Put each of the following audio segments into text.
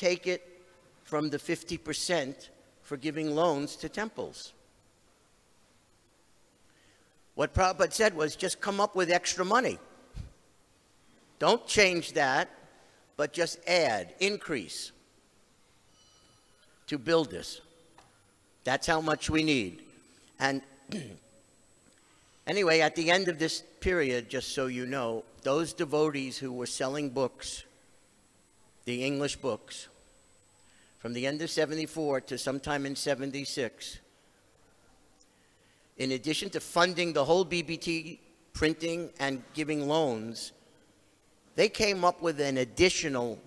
take it from the 50% for giving loans to temples. What Prabhupada said was just come up with extra money. Don't change that, but just add, increase to build this. That's how much we need. And anyway, at the end of this period, just so you know, those devotees who were selling books, the English books, from the end of 74 to sometime in 76, in addition to funding the whole BBT, printing and giving loans, they came up with an additional,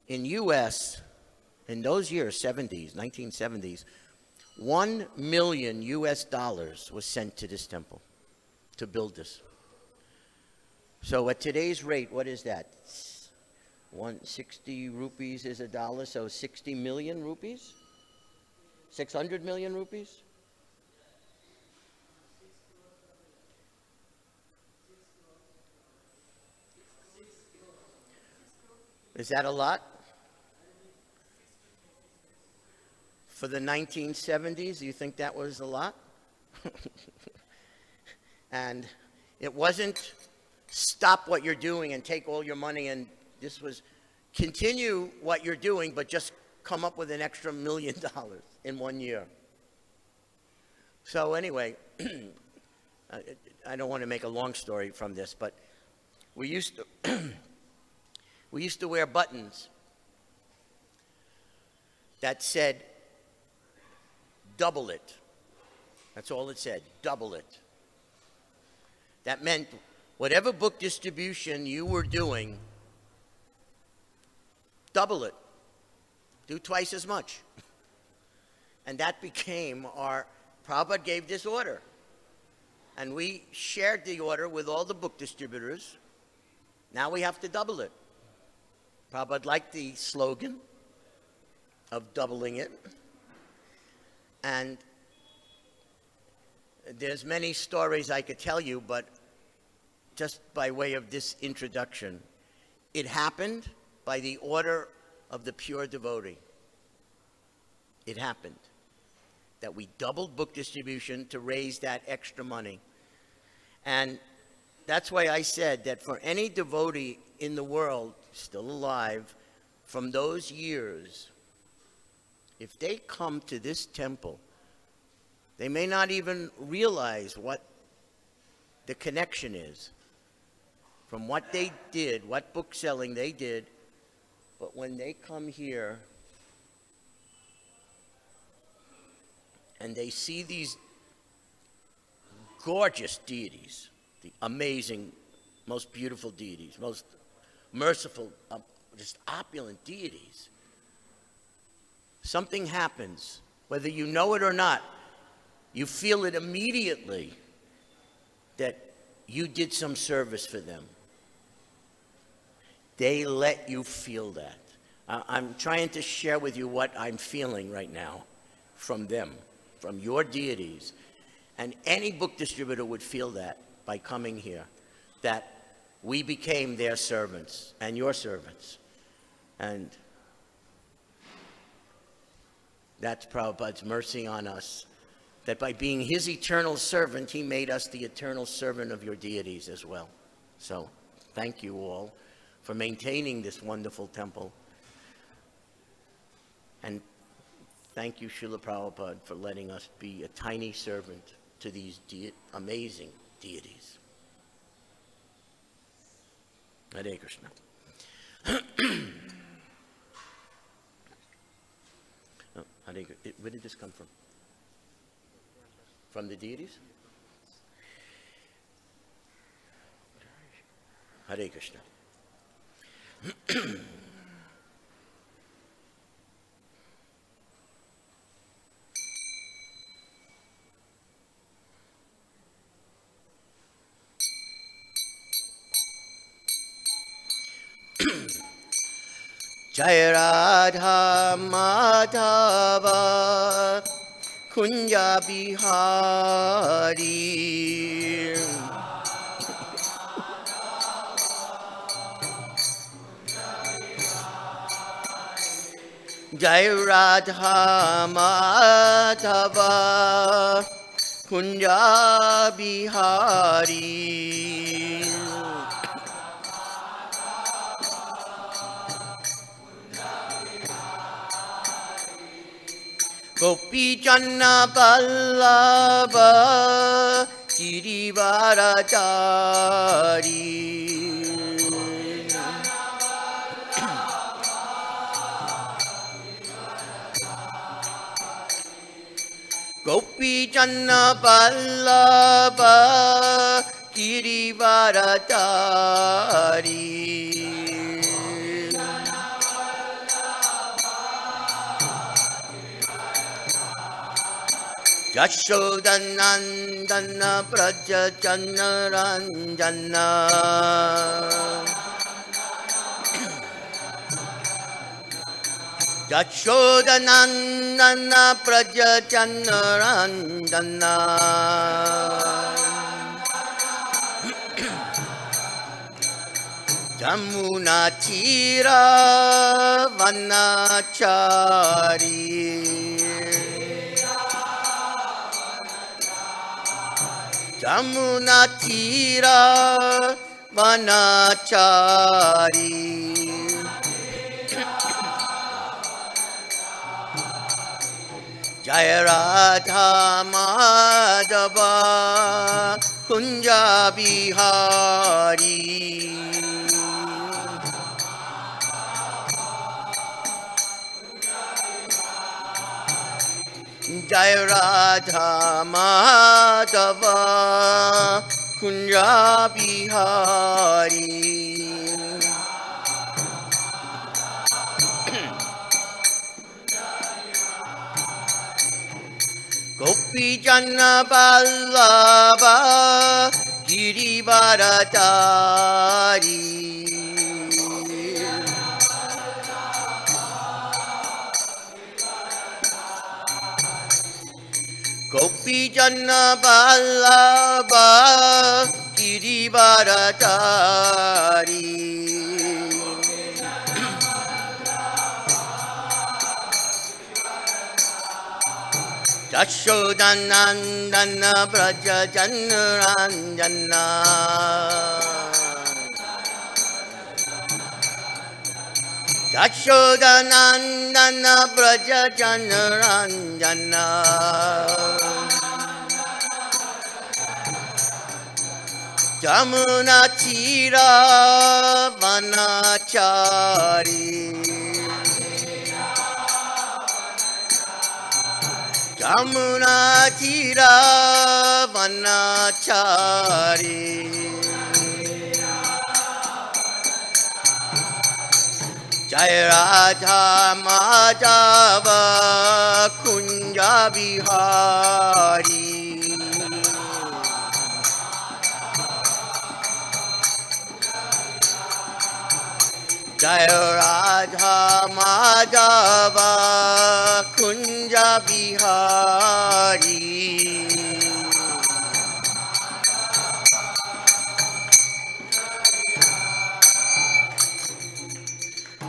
in US, in those years, 70s, 1970s, $1 million was sent to this temple to build this. So at today's rate, what is that? 160 rupees is $1, so 60 million rupees? 600 million rupees? Is that a lot? For the 1970s, do you think that was a lot? And it wasn't stop what you're doing and take all your money, and this was continue what you're doing, but just come up with an extra $1 million in 1 year. So anyway, I don't want to make a long story from this, but we used to wear buttons that said, double it. That's all it said, double it. That meant whatever book distribution you were doing, double it. Do twice as much. And that became our, Prabhupada gave this order. And we shared the order with all the book distributors. Now we have to double it. Prabhupada liked the slogan of doubling it. And there's many stories I could tell you, but just by way of this introduction, it happened by the order of the pure devotee. It happened that we doubled book distribution to raise that extra money. And that's why I said that for any devotee in the world still alive from those years, if they come to this temple, they may not even realize what the connection is from what they did, what book selling they did, but when they come here and they see these gorgeous deities, the amazing, most beautiful deities, most merciful, just opulent deities, something happens, whether you know it or not. You feel it immediately that you did some service for them. They let you feel that. I'm trying to share with you what I'm feeling right now from them, from your deities. And any book distributor would feel that by coming here, that we became their servants and your servants. And that's Prabhupada's mercy on us, that by being his eternal servant, he made us the eternal servant of your deities as well. So thank you all for maintaining this wonderful temple. And thank you, Srila Prabhupada, for letting us be a tiny servant to these amazing deities. Hare Krishna. Oh, where did this come from? From the deities? Hare Krishna. Jai Radha Madhava Kunja Bihari. Jai Radha Madhava Kunja Bihari. Gopi Janna Vallabha Girivaradari. Gopi Janna Vallabha Girivaradari. Yashodanandana Praja Janaranjana. Yashodanandana Praja Janaranjana. Jamuna Tira Vanachari. Jamuna Tira Vanachari. Jaya Radha Madhava Kunja Bihari. Jaya Radha Madhava Kunja Bihari. Gopi Janna Vallabha Girivaradari. Gopi Janna Vallabha Girivaradari. Yashodanandana Praja Janaranjana. Yashodanandana Praja Janaranjana. Jamuna Tira Vanachari. Jamuna Tira Vanachari. Jai Radha Madhava Kunja Bihari. Jai Radha Madhava Kunja Bihari.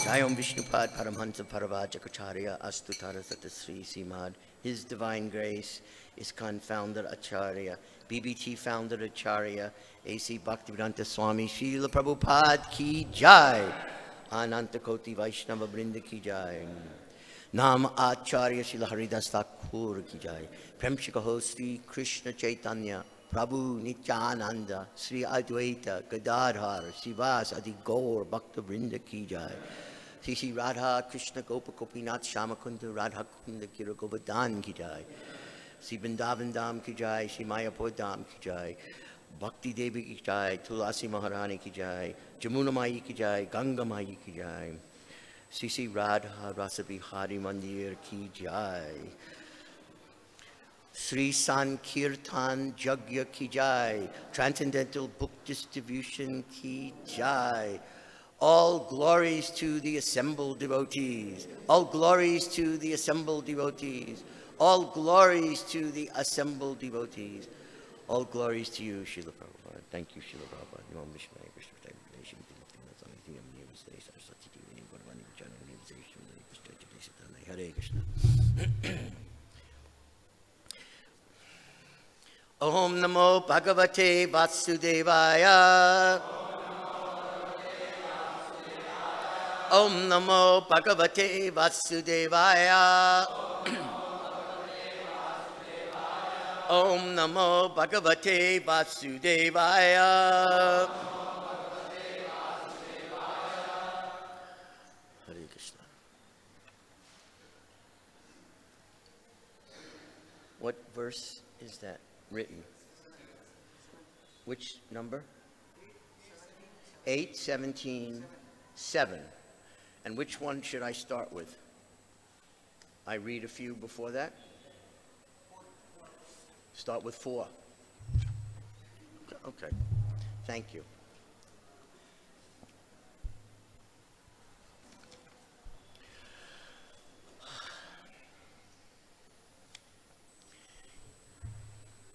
Jai Om Vishnupad Paramhansa Paravajakacharya Astutara Satasri Srimad. His Divine Grace, ISKCON founder Acharya, BBT founder Acharya, A.C. Bhaktivedanta Swami, Srila Prabhupada Ki Jai. Ananta Koti Vaishnava Brinda Ki Jai. Nam Acharya Srila Haridas Thakur Ki Jai. Premshika Hosti Krishna Chaitanya Prabhu Nityananda Sri Advaita Gadadhar Sivas Adi Gaur Bhakta Brinda Ki Jai. Sri Radha Krishna Gopa Gopinath Shamakunda Radha Kunda Kira Govardhan Ki Jai. Sri Vrindavan Dham Ki Jai. Sri Mayapur Dham Ki Jai. Bhakti Devi Ki Jai. Tulasi Maharani Ki Jai. Jamuna Mai Ki Jai. Ganga Mai Ki Jai. Sri Radha Rasa Bihari Mandir Ki Jai. Sri Sankirtan Jagya Ki Jai. Transcendental Book Distribution Ki Jai. All glories to the assembled devotees. All glories to the assembled devotees. All glories to the assembled devotees. All glories to you, Srila Prabhupada. Thank you, Srila Prabhupada. Namo Vishnu Krishna Consciousness. Hare Krishna. Om Namo Bhagavate Vasudevaya. Om Namo Bhagavate Vasudevaya. Om Namo Bhagavate Vasudevaya. Hare Krishna. What verse is that written? Which number? 8:17:7. And which one should I start with? I read a few before that? Start with 4. Okay. Thank you.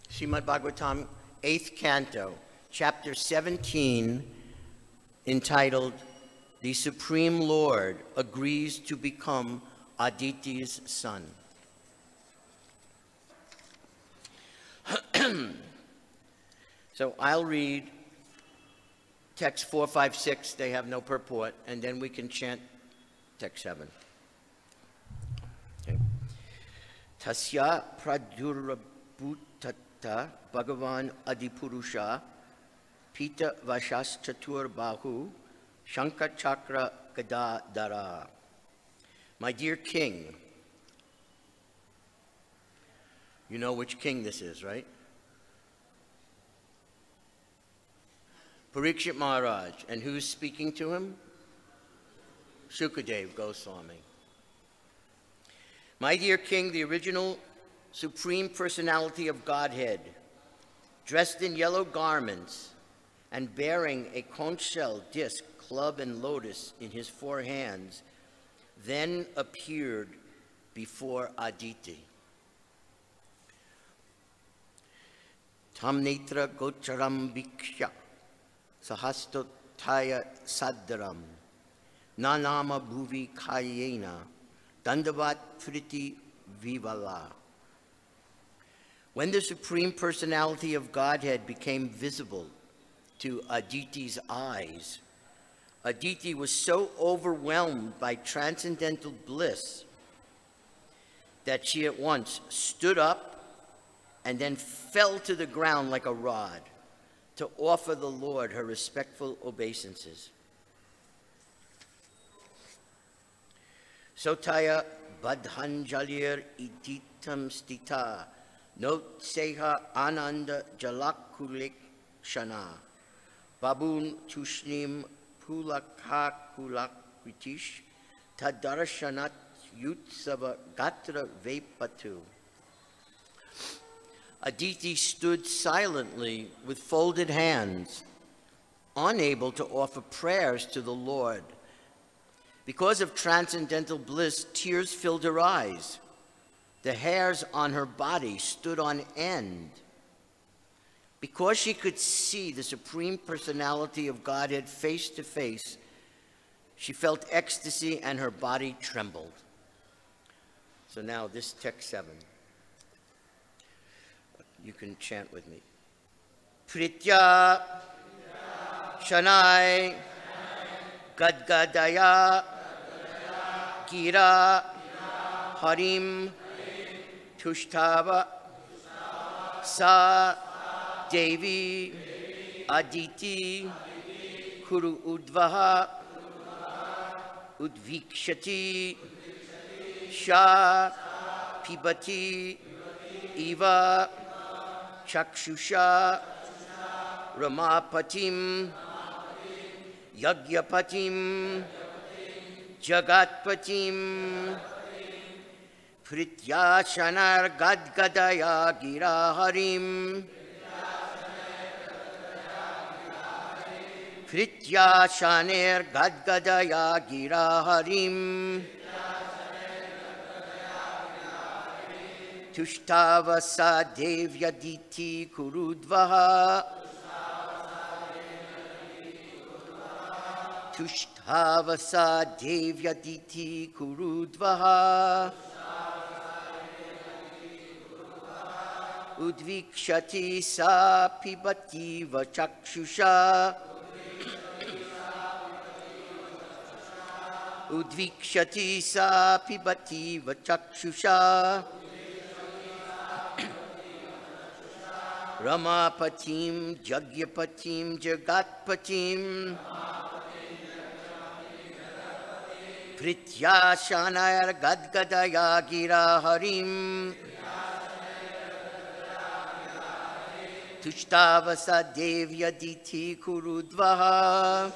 Srimad Bhagavatam, 8th Canto, Chapter 17, entitled, The Supreme Lord Agrees to Become Aditi's Son. So I'll read text 4, 5, 6. They have no purport, and then we can chant text 7. Okay. Tasya pradurabhutata Bhagavan Adipurusha Pita Vashas Chatur Bahu Shankha Chakra Gadadara. My dear king, you know which king this is, right? Parikshit Maharaj. And who's speaking to him? Shukadev Goswami. My dear king, the original Supreme Personality of Godhead, dressed in yellow garments and bearing a conch shell, disc, club, and lotus in his 4 hands, then appeared before Aditi. Tam netra gocharam bhiksha sahastotaya saddaram nanama bhuvi kayena dandavat priti vivala. When the Supreme Personality of Godhead became visible to Aditi's eyes, Aditi was so overwhelmed by transcendental bliss that she at once stood up and then fell to the ground like a rod to offer the Lord her respectful obeisances. Sotaya badhanjalir iditam stita not seha ananda jalakulik shana babun tushnim pulaka kulakritish tadarashanat yutsava gatra vepatu. Aditi stood silently with folded hands, unable to offer prayers to the Lord. Because of transcendental bliss, tears filled her eyes. The hairs on her body stood on end. Because she could see the Supreme Personality of Godhead face to face, she felt ecstasy and her body trembled. So now this text 7. You can chant with me. Pritya Shanai Gadgadaya Gira Harim Tushtava Sa Devi Aditi Kuru Udvaha Udvikshati Sha Pibati Eva Chakshusha Ramapatim Yagyapatim Jagatpatim Prityashanar Gadgadaya Giraharim Prityashaner Gadgadaya Giraharim Tushtavasa Devyaditi Kurudvaha Tushthavasa devyaditi kurudvaha Udvikshati sa pibati vachakshusha Udvikshati sa pibati vachakshusha Ramapatim Jagyapatim Jagatpatim Prityashanayar Gadgadaya Gira Harim Tushtavasa Devyaditi Kurudvaha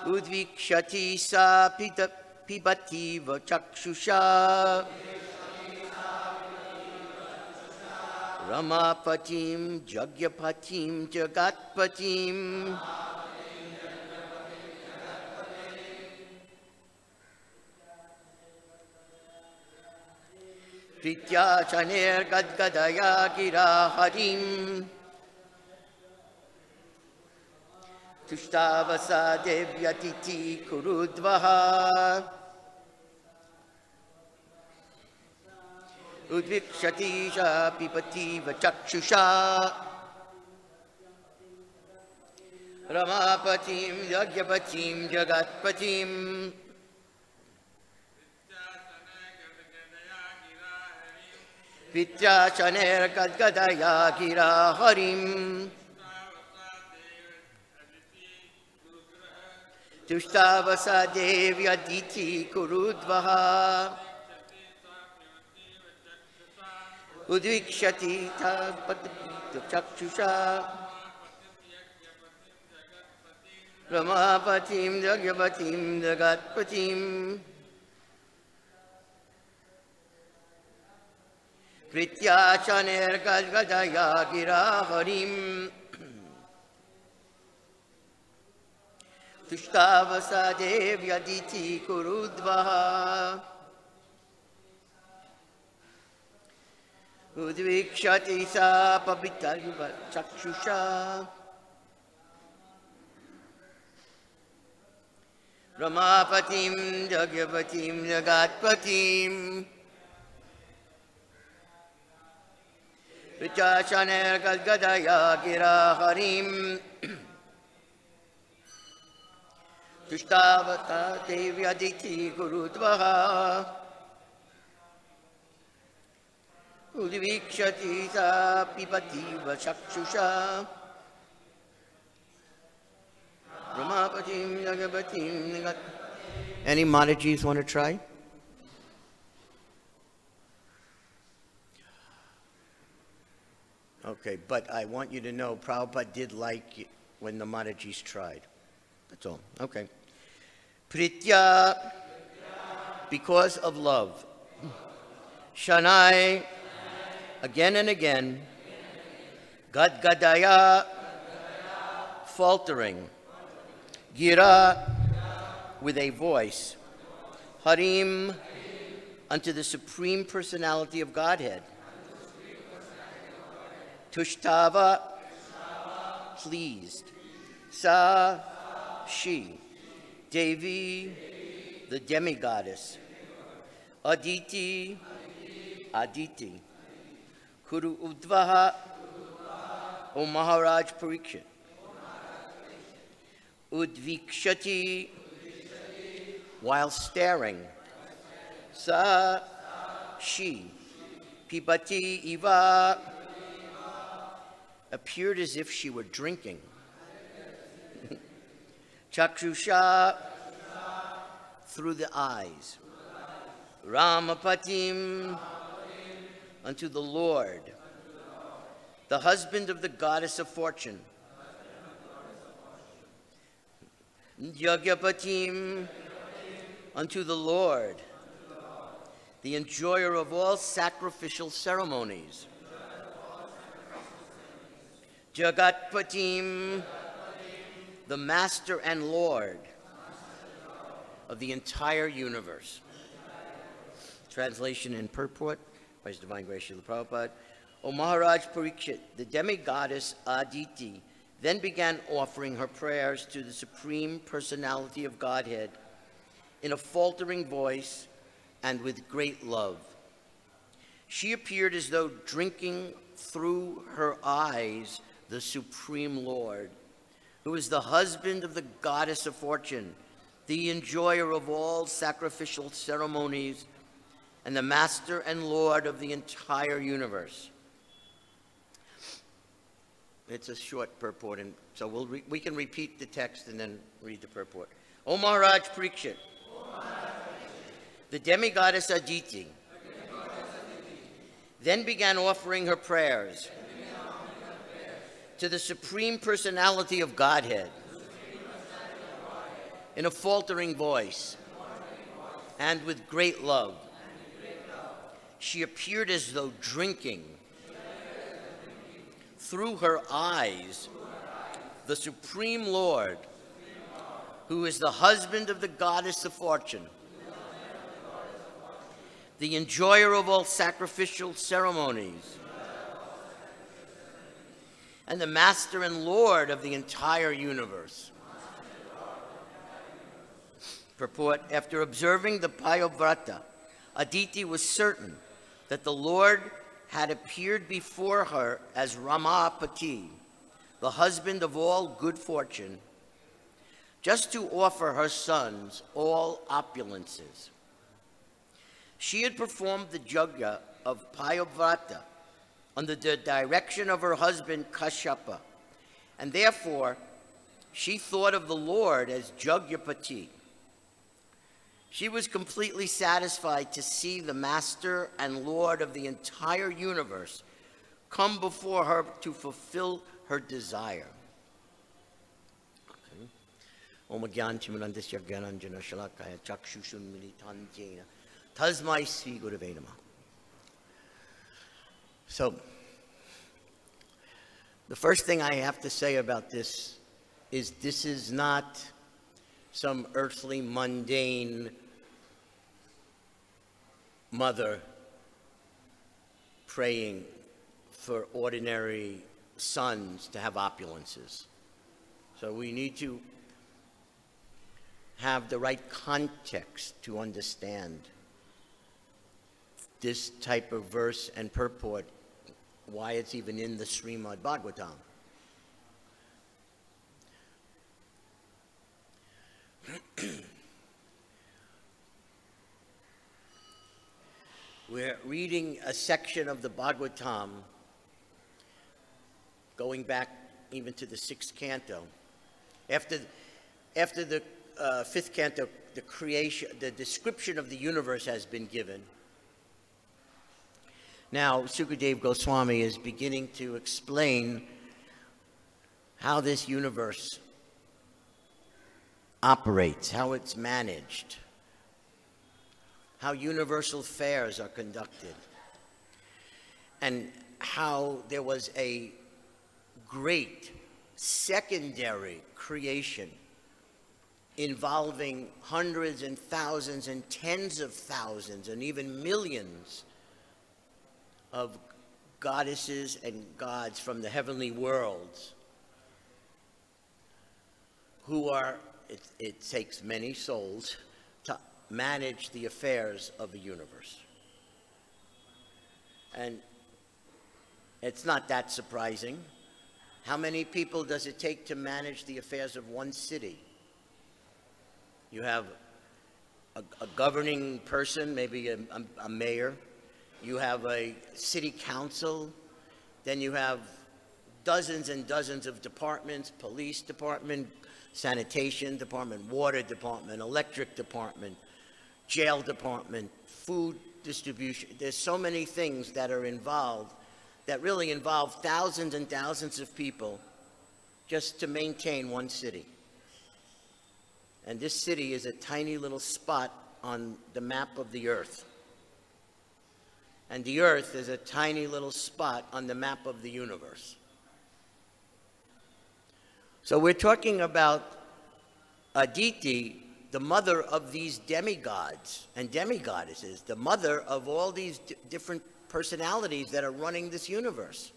Udvikshati sa pibati vachakshusha Ramapatim Jagyapatim Jagatpatim Prityachaner Gadgadaya Gira Harim Tushtavasa Devyatiti Kurudvaha Udvikshati Sha Pipati Vachakshusha Ramapatim Yagyapatim Jagatpatim Vityachaner Gadgadaya Gira Harim Tushtavasa Devyaditi Kurudvaha Udvikshati Chakshusha Ramapatim Jagyapatim Jagatpatim Prityachaner Gadgadaya Gira Harim Tushtavasa Devyaditi Kurudvaha Udvikshati sa pabitariva chakshusha Ramapatim Jagyapatim Jagatpatim Vichashaner Gadgadaya Gira Harim Tushtavata Devyaditi Kurudvaha Udvikshati sa pipati vachakshusha Ramapatim Jagyapatim. Any Matajis want to try? Okay, but I want you to know Prabhupada did like it when the Matajis tried. That's all. Okay. Pritya, because of love. Shanai, again and again. Gadgadaya, faltering. Gira, with a voice. Harim, unto the Supreme Personality of Godhead. Tushtava, pleased. Sa, she. Devi, the demigoddess. Aditi, Aditi. Kuru Udvaha, O Maharaj Parikshit. Udvikshati, while staring. Sa, she. Pibati Iva, appeared as if she were drinking. Chakshusha, through the eyes. Ramapatim, unto the Lord, the husband of the goddess of fortune. Jagyapatim, unto the Lord, the enjoyer of all sacrificial ceremonies. Jagatpatim, the master and lord of the entire universe. Translation and purport by His Divine Grace Srila Prabhupada. O Maharaj Parikshit, the demigoddess Aditi then began offering her prayers to the Supreme Personality of Godhead in a faltering voice and with great love. She appeared as though drinking through her eyes the Supreme Lord, who is the husband of the goddess of fortune, the enjoyer of all sacrificial ceremonies, and the master and lord of the entire universe. It's a short purport, and so we can repeat the text and then read the purport. O Maharaj Parikshit, the demigoddess Aditi then began offering her prayers to the Supreme Personality of Godhead in a faltering voice and with great love. She appeared as though drinking through her eyes the Supreme Lord, who is the husband of the goddess of fortune, the enjoyer of all sacrificial ceremonies, and the master and lord of the entire universe. Purport: after observing the Payovrata, Aditi was certain that the Lord had appeared before her as Ramapati, the husband of all good fortune, just to offer her sons all opulences. She had performed the yajna of Payovrata under the direction of her husband Kashyapa, and therefore she thought of the Lord as Jagyapati. She was completely satisfied to see the master and lord of the entire universe come before her to fulfill her desire. Om Gyan Chimanandasya Gyananjana Shalakaya Chakshushun Militantena Tasmai Sri Gurave Namah. So, the first thing I have to say about this is not some earthly, mundane mother praying for ordinary sons to have opulences. So we need to have the right context to understand this type of verse and purport, why it's even in the Srimad Bhagavatam. We're reading a section of the Bhagavatam going back even to the 6th canto. After the 5th canto, the description of the universe has been given. Now, Sukadeva Goswami is beginning to explain how this universe operates, how it's managed, how universal affairs are conducted, and how there was a great secondary creation involving hundreds and thousands and tens of thousands and even millions of goddesses and gods from the heavenly worlds who are, it takes many souls to manage the affairs of the universe. And it's not that surprising. How many people does it take to manage the affairs of one city? You have a governing person, maybe a mayor. You have a city council. Then you have dozens and dozens of departments: police department, sanitation department, water department, electric department, jail department, food distribution. There's so many things that are involved that really involve thousands and thousands of people just to maintain one city. And this city is a tiny little spot on the map of the earth. And the earth is a tiny little spot on the map of the universe. So we're talking about Aditi, the mother of these demigods and demigoddesses, the mother of all these different personalities that are running this universe.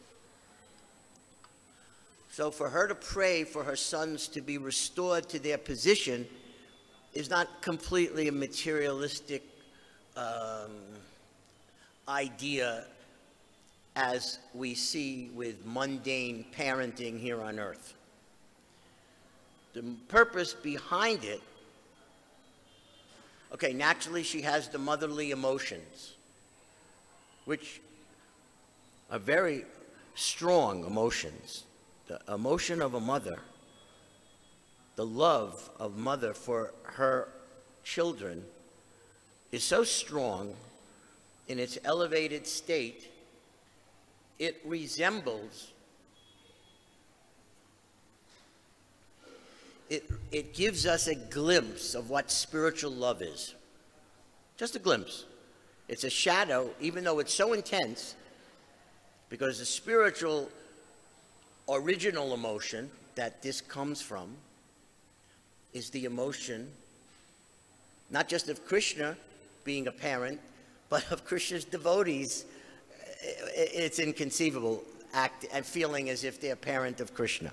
So for her to pray for her sons to be restored to their position is not completely a materialistic idea as we see with mundane parenting here on earth. The purpose behind it, okay, naturally she has the motherly emotions, which are very strong emotions. The emotion of a mother, the love of mother for her children is so strong in its elevated state, it resembles, it gives us a glimpse of what spiritual love is. Just a glimpse. It's a shadow, even though it's so intense, because the spiritual original emotion that this comes from is the emotion not just of Krishna being a parent, but of Krishna's devotees. It's inconceivable and feeling as if they're a parent of Krishna.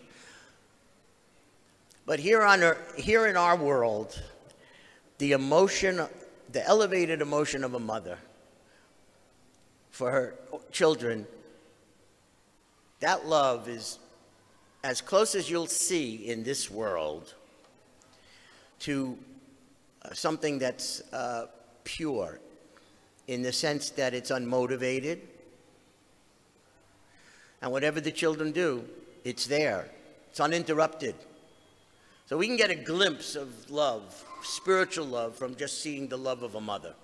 But here in our world, the emotion, the elevated emotion of a mother for her children, that love is as close as you'll see in this world to something that's pure, in the sense that it's unmotivated, and whatever the children do, it's there. It's uninterrupted. So we can get a glimpse of love, spiritual love, from just seeing the love of a mother.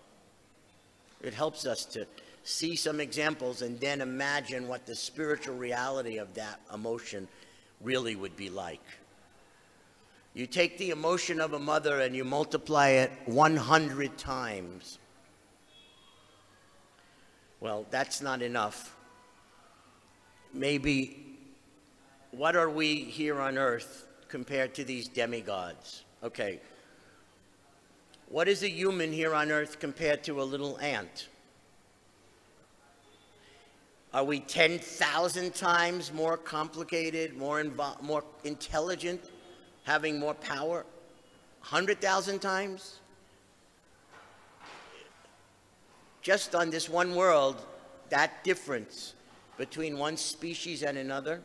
It helps us to see some examples and then imagine what the spiritual reality of that emotion really would be like. You take the emotion of a mother and you multiply it 100 times. Well, that's not enough. Maybe, what are we here on earth compared to these demigods? Okay. What is a human here on earth compared to a little ant? Are we 10,000 times more complicated, more intelligent, having more power? 100,000 times? Just on this one world, that difference between one species and another,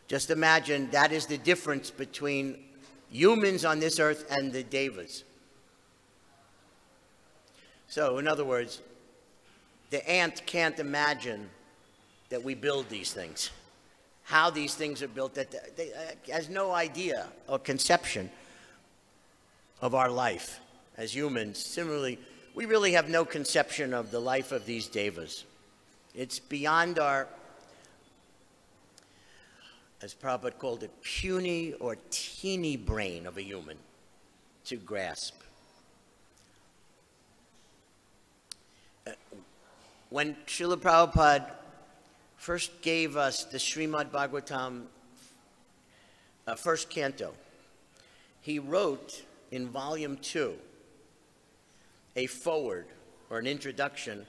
just imagine that is the difference between humans on this earth and the devas. So, in other words, the ant can't imagine that we build these things, how these things are built, that they has no idea or conception of our life as humans. Similarly, we really have no conception of the life of these devas. It's beyond our, as Prabhupada called it, puny or teeny brain of a human to grasp. When Srila Prabhupada first gave us the Srimad Bhagavatam first canto, he wrote in volume 2 a foreword or an introduction.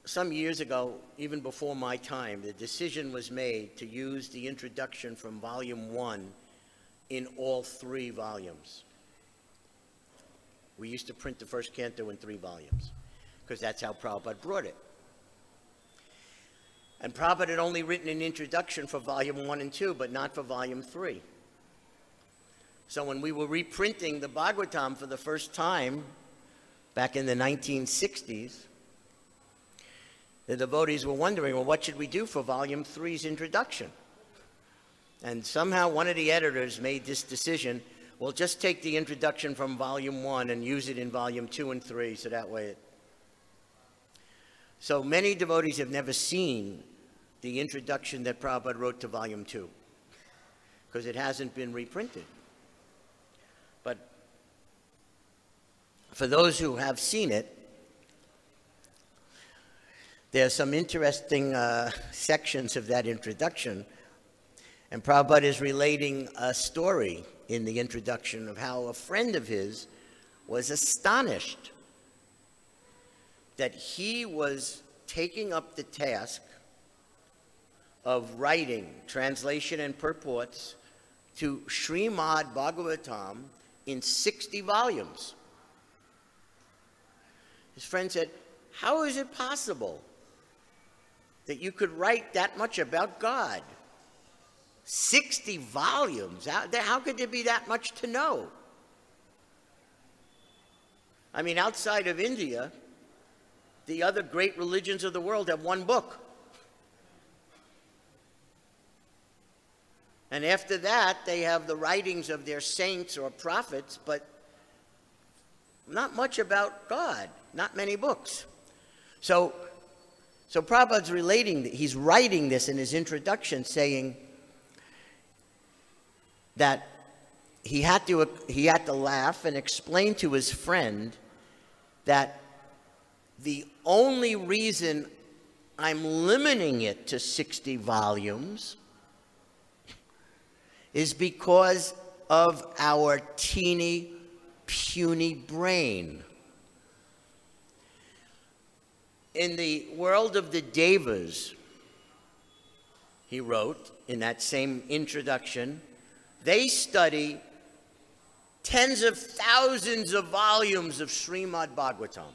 Some years ago, even before my time, the decision was made to use the introduction from volume 1 in all 3 volumes. We used to print the first canto in 3 volumes, because that's how Prabhupada brought it. And Prabhupada had only written an introduction for volume 1 and 2, but not for volume 3. So when we were reprinting the Bhagavatam for the first time, back in the 1960s, the devotees were wondering, well, what should we do for volume 3's introduction? And somehow one of the editors made this decision, well, just take the introduction from volume 1 and use it in volume 2 and 3, so that way it... So many devotees have never seen the introduction that Prabhupada wrote to volume 2, because it hasn't been reprinted. But for those who have seen it, there are some interesting sections of that introduction, and Prabhupada is relating a story in the introduction of how a friend of his was astonished that he was taking up the task of writing, translation and purports to Srimad Bhagavatam in 60 volumes. His friend said, how is it possible that you could write that much about God? 60 volumes? How could there be that much to know? I mean, outside of India, the other great religions of the world have one book. And after that, they have the writings of their saints or prophets, but not much about God, not many books. So Prabhupada's he's writing this in his introduction, saying that he had to laugh and explain to his friend that the only reason I'm limiting it to 60 volumes is because of our teeny, puny brain. In the world of the Devas, he wrote in that same introduction, they study tens of thousands of volumes of Srimad Bhagavatam,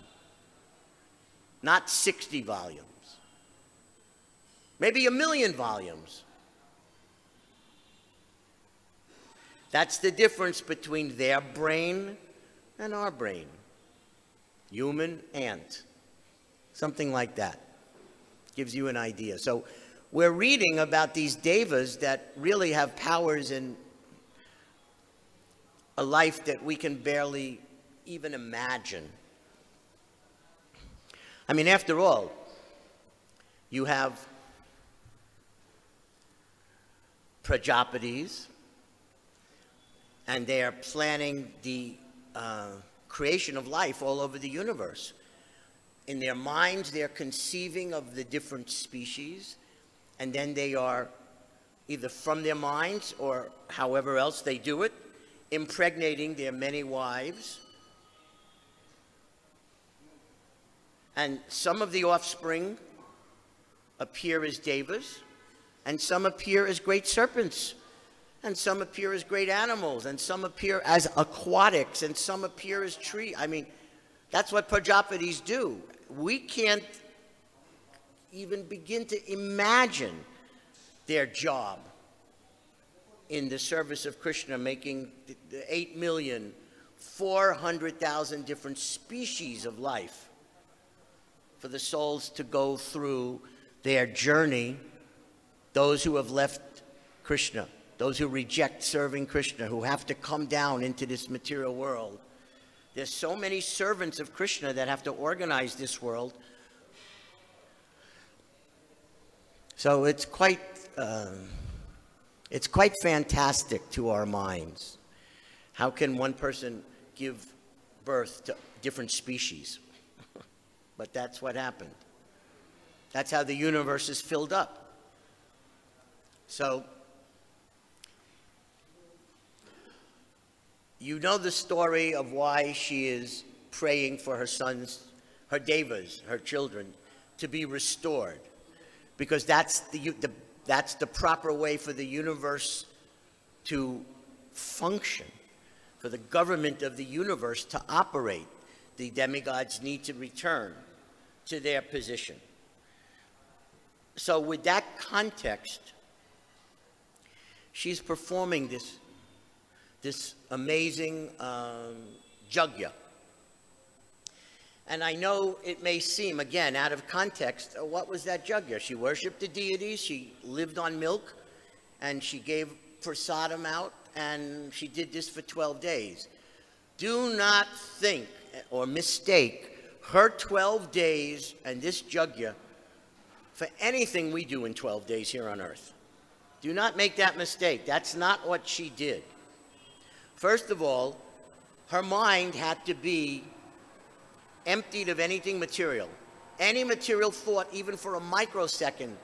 not 60 volumes, maybe 1 million volumes. That's the difference between their brain and our brain. Human ant. Something like that. Gives you an idea. So we're reading about these devas that really have powers in a life that we can barely even imagine. I mean, after all, you have Prajapatis, and they are planning the creation of life all over the universe. In their minds, they're conceiving of the different species, and then they are, either from their minds or however else they do it, impregnating their many wives. And some of the offspring appear as devas, and some appear as great serpents, and some appear as great animals, and some appear as aquatics, and some appear as trees. I mean, that's what Prajapatis do. We can't even begin to imagine their job in the service of Krishna, making the 8,400,000 different species of life for the souls to go through their journey, those who have left Krishna, those who reject serving Krishna, who have to come down into this material world. There's so many servants of Krishna that have to organize this world. So it's quite fantastic to our minds. How can one person give birth to different species? But that's what happened. That's how the universe is filled up. So, you know the story of why she is praying for her sons, her devas, her children, to be restored. Because that's the proper way for the universe to function, for the government of the universe to operate. The demigods need to return to their position. So with that context, she's performing this amazing yajna. And I know it may seem, again, out of context, what was that yajna? She worshipped the deities, she lived on milk, and she gave prasadam out, and she did this for 12 days. Do not think or mistake her 12 days and this yajna for anything we do in 12 days here on earth. Do not make that mistake. That's not what she did. First of all, her mind had to be emptied of anything material. Any material thought, even for a microsecond.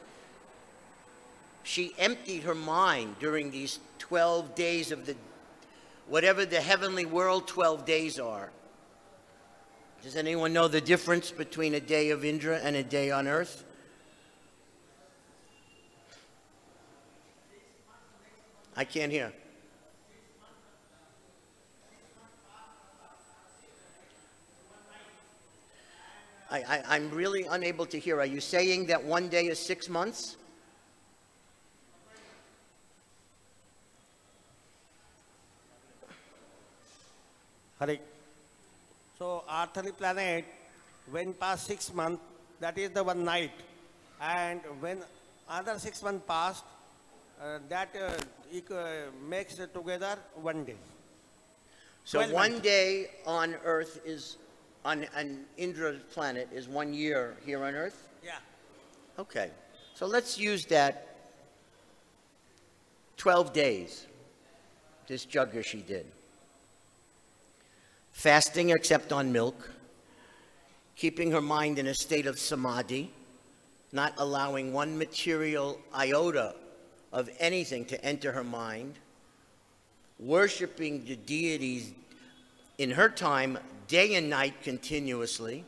She emptied her mind during these 12 days of whatever the heavenly world 12 days are. Does anyone know the difference between a day of Indra and a day on earth? I can't hear. I'm really unable to hear. Are you saying that one day is 6 months? Hare. So earthly planet, when past 6 months, that is the one night. And when other 6 months passed, that makes together one day. So one day on Earth is, on Indra's planet, is 1 year here on Earth? Yeah. Okay. So let's use that 12 days, this yajna she did. Fasting except on milk, keeping her mind in a state of samadhi, not allowing one material iota of anything to enter her mind, worshiping the deities in her time, day and night continuously.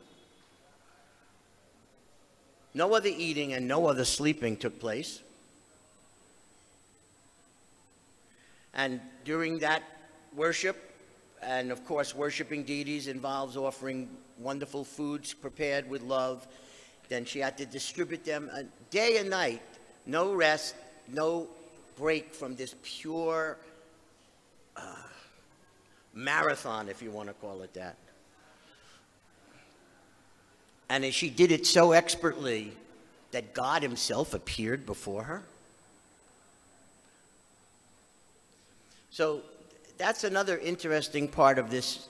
No other eating and no other sleeping took place. And during that worship, and of course worshiping deities involves offering wonderful foods prepared with love, then she had to distribute them day and night, no rest, no break from this pure marathon, if you want to call it that. And she did it so expertly that God himself appeared before her. So that's another interesting part of this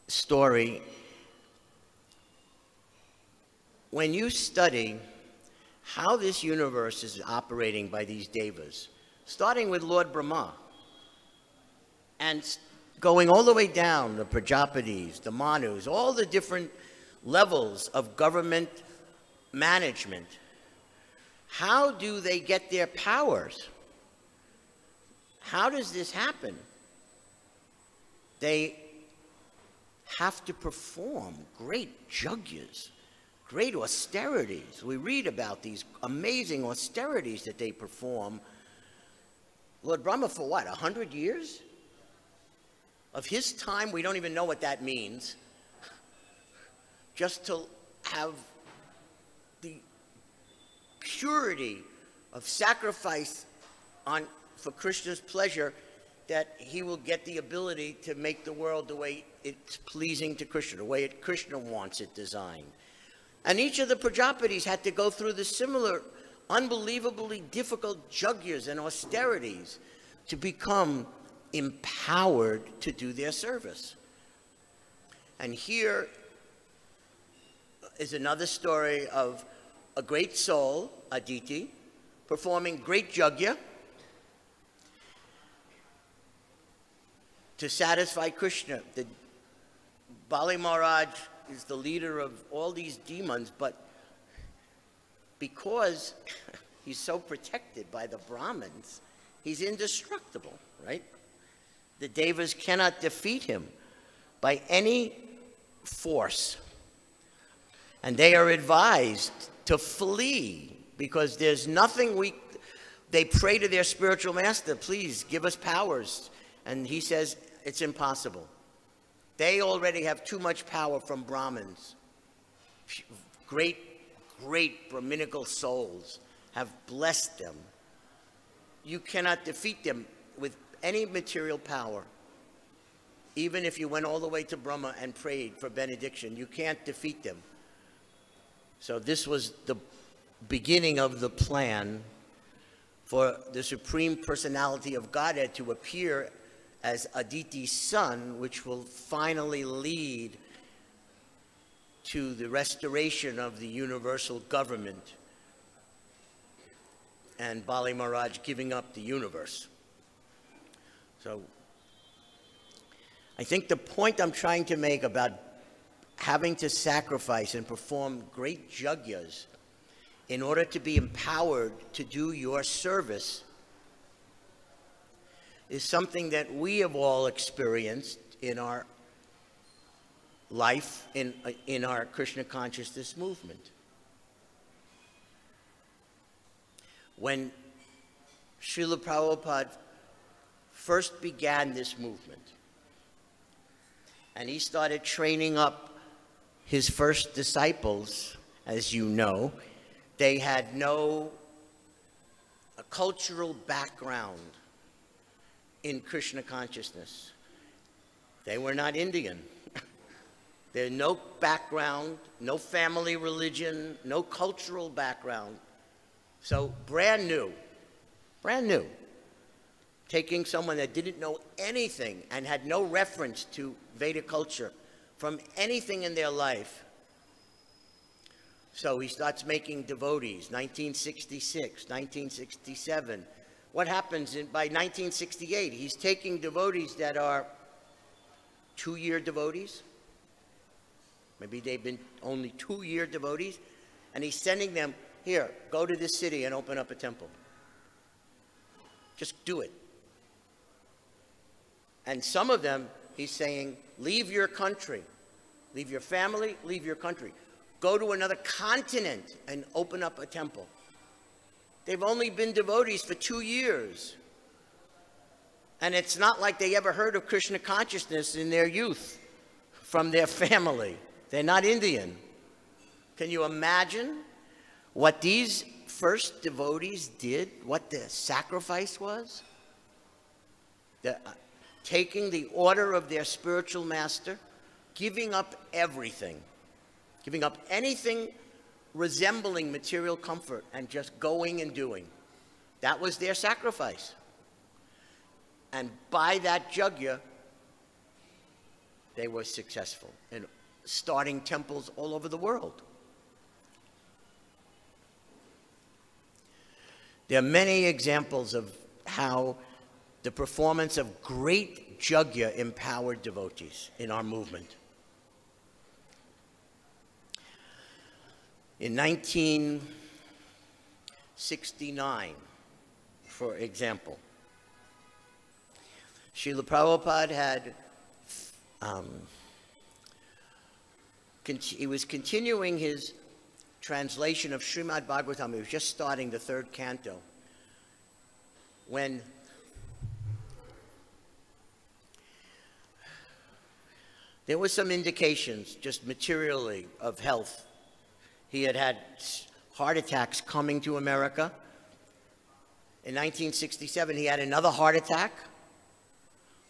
story. When you study how this universe is operating by these devas, starting with Lord Brahma, and going all the way down, the Prajapatis, the Manus, all the different levels of government management, how do they get their powers? How does this happen? They have to perform great yajnas, great austerities. We read about these amazing austerities that they perform. Lord Brahma, for what, 100 years? Of his time, we don't even know what that means. Just to have the purity of sacrifice for Krishna's pleasure, that he will get the ability to make the world the way it's pleasing to Krishna, the way Krishna wants it designed. And each of the Prajapatis had to go through the similar, unbelievably difficult yajnas and austerities to become empowered to do their service. And here is another story of a great soul, Aditi, performing great yajna to satisfy Krishna. The Bali Maharaj is the leader of all these demons, but because he's so protected by the Brahmins, he's indestructible, right? The devas cannot defeat him by any force. And they are advised to flee because there's nothing they pray to their spiritual master, please give us powers. And he says, it's impossible. They already have too much power from Brahmins. Great, great Brahminical souls have blessed them. You cannot defeat them with any material power. Even if you went all the way to Brahma and prayed for benediction, you can't defeat them. So this was the beginning of the plan for the Supreme Personality of Godhead to appear as Aditi's son, which will finally lead to the restoration of the universal government and Bali Maharaj giving up the universe. So I think the point I'm trying to make about having to sacrifice and perform great yajnas in order to be empowered to do your service is something that we have all experienced in our life, in our Krishna Consciousness movement. When Srila Prabhupada first began this movement. And he started training up his first disciples, as you know. They had no cultural background in Krishna consciousness. They were not Indian. They had no background, no family religion, no cultural background. So brand new. Taking someone that didn't know anything and had no reference to Vedic culture from anything in their life. So he starts making devotees, 1966, 1967. What happens by 1968? He's taking devotees that are 2-year devotees. Maybe they've been only 2-year devotees. And he's sending them, here, go to this city and open up a temple. Just do it. And some of them, he's saying, leave your country. Leave your family, leave your country. Go to another continent and open up a temple. They've only been devotees for 2 years. And it's not like they ever heard of Krishna consciousness in their youth from their family. They're not Indian. Can you imagine what these first devotees did, what the sacrifice was? Taking the order of their spiritual master, giving up everything, giving up anything resembling material comfort and just going and doing. That was their sacrifice. And by that yajna, they were successful in starting temples all over the world. There are many examples of how the performance of great yajna empowered devotees in our movement. In 1969, for example, Srila Prabhupada had, he was continuing his translation of Srimad Bhagavatam. He was just starting the 3rd canto when there were some indications, just materially, of health. He had had heart attacks coming to America. In 1967, he had another heart attack.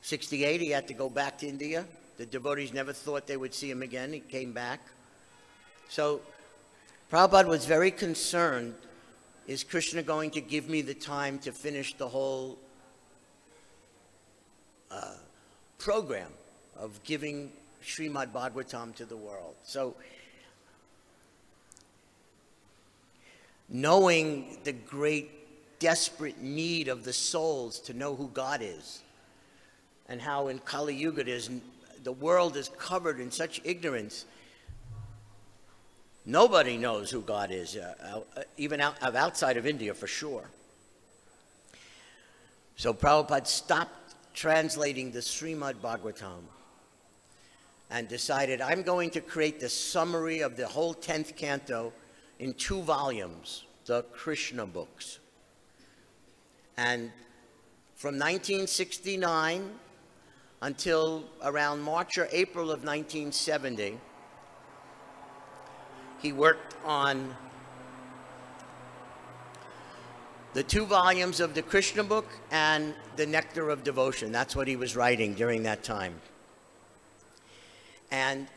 68, he had to go back to India. The devotees never thought they would see him again. He came back. So Prabhupada was very concerned, is Krishna going to give me the time to finish the whole program of giving Srimad Bhagavatam to the world? So knowing the great desperate need of the souls to know who God is, and how in Kali Yuga the world is covered in such ignorance. Nobody knows who God is, even outside of India for sure. So Prabhupada stopped translating the Srimad Bhagavatam and decided, I'm going to create the summary of the whole 10th canto in 2 volumes, the Krishna books. And from 1969 until around March or April of 1970, he worked on the 2 volumes of the Krishna book and the Nectar of Devotion. That's what he was writing during that time. And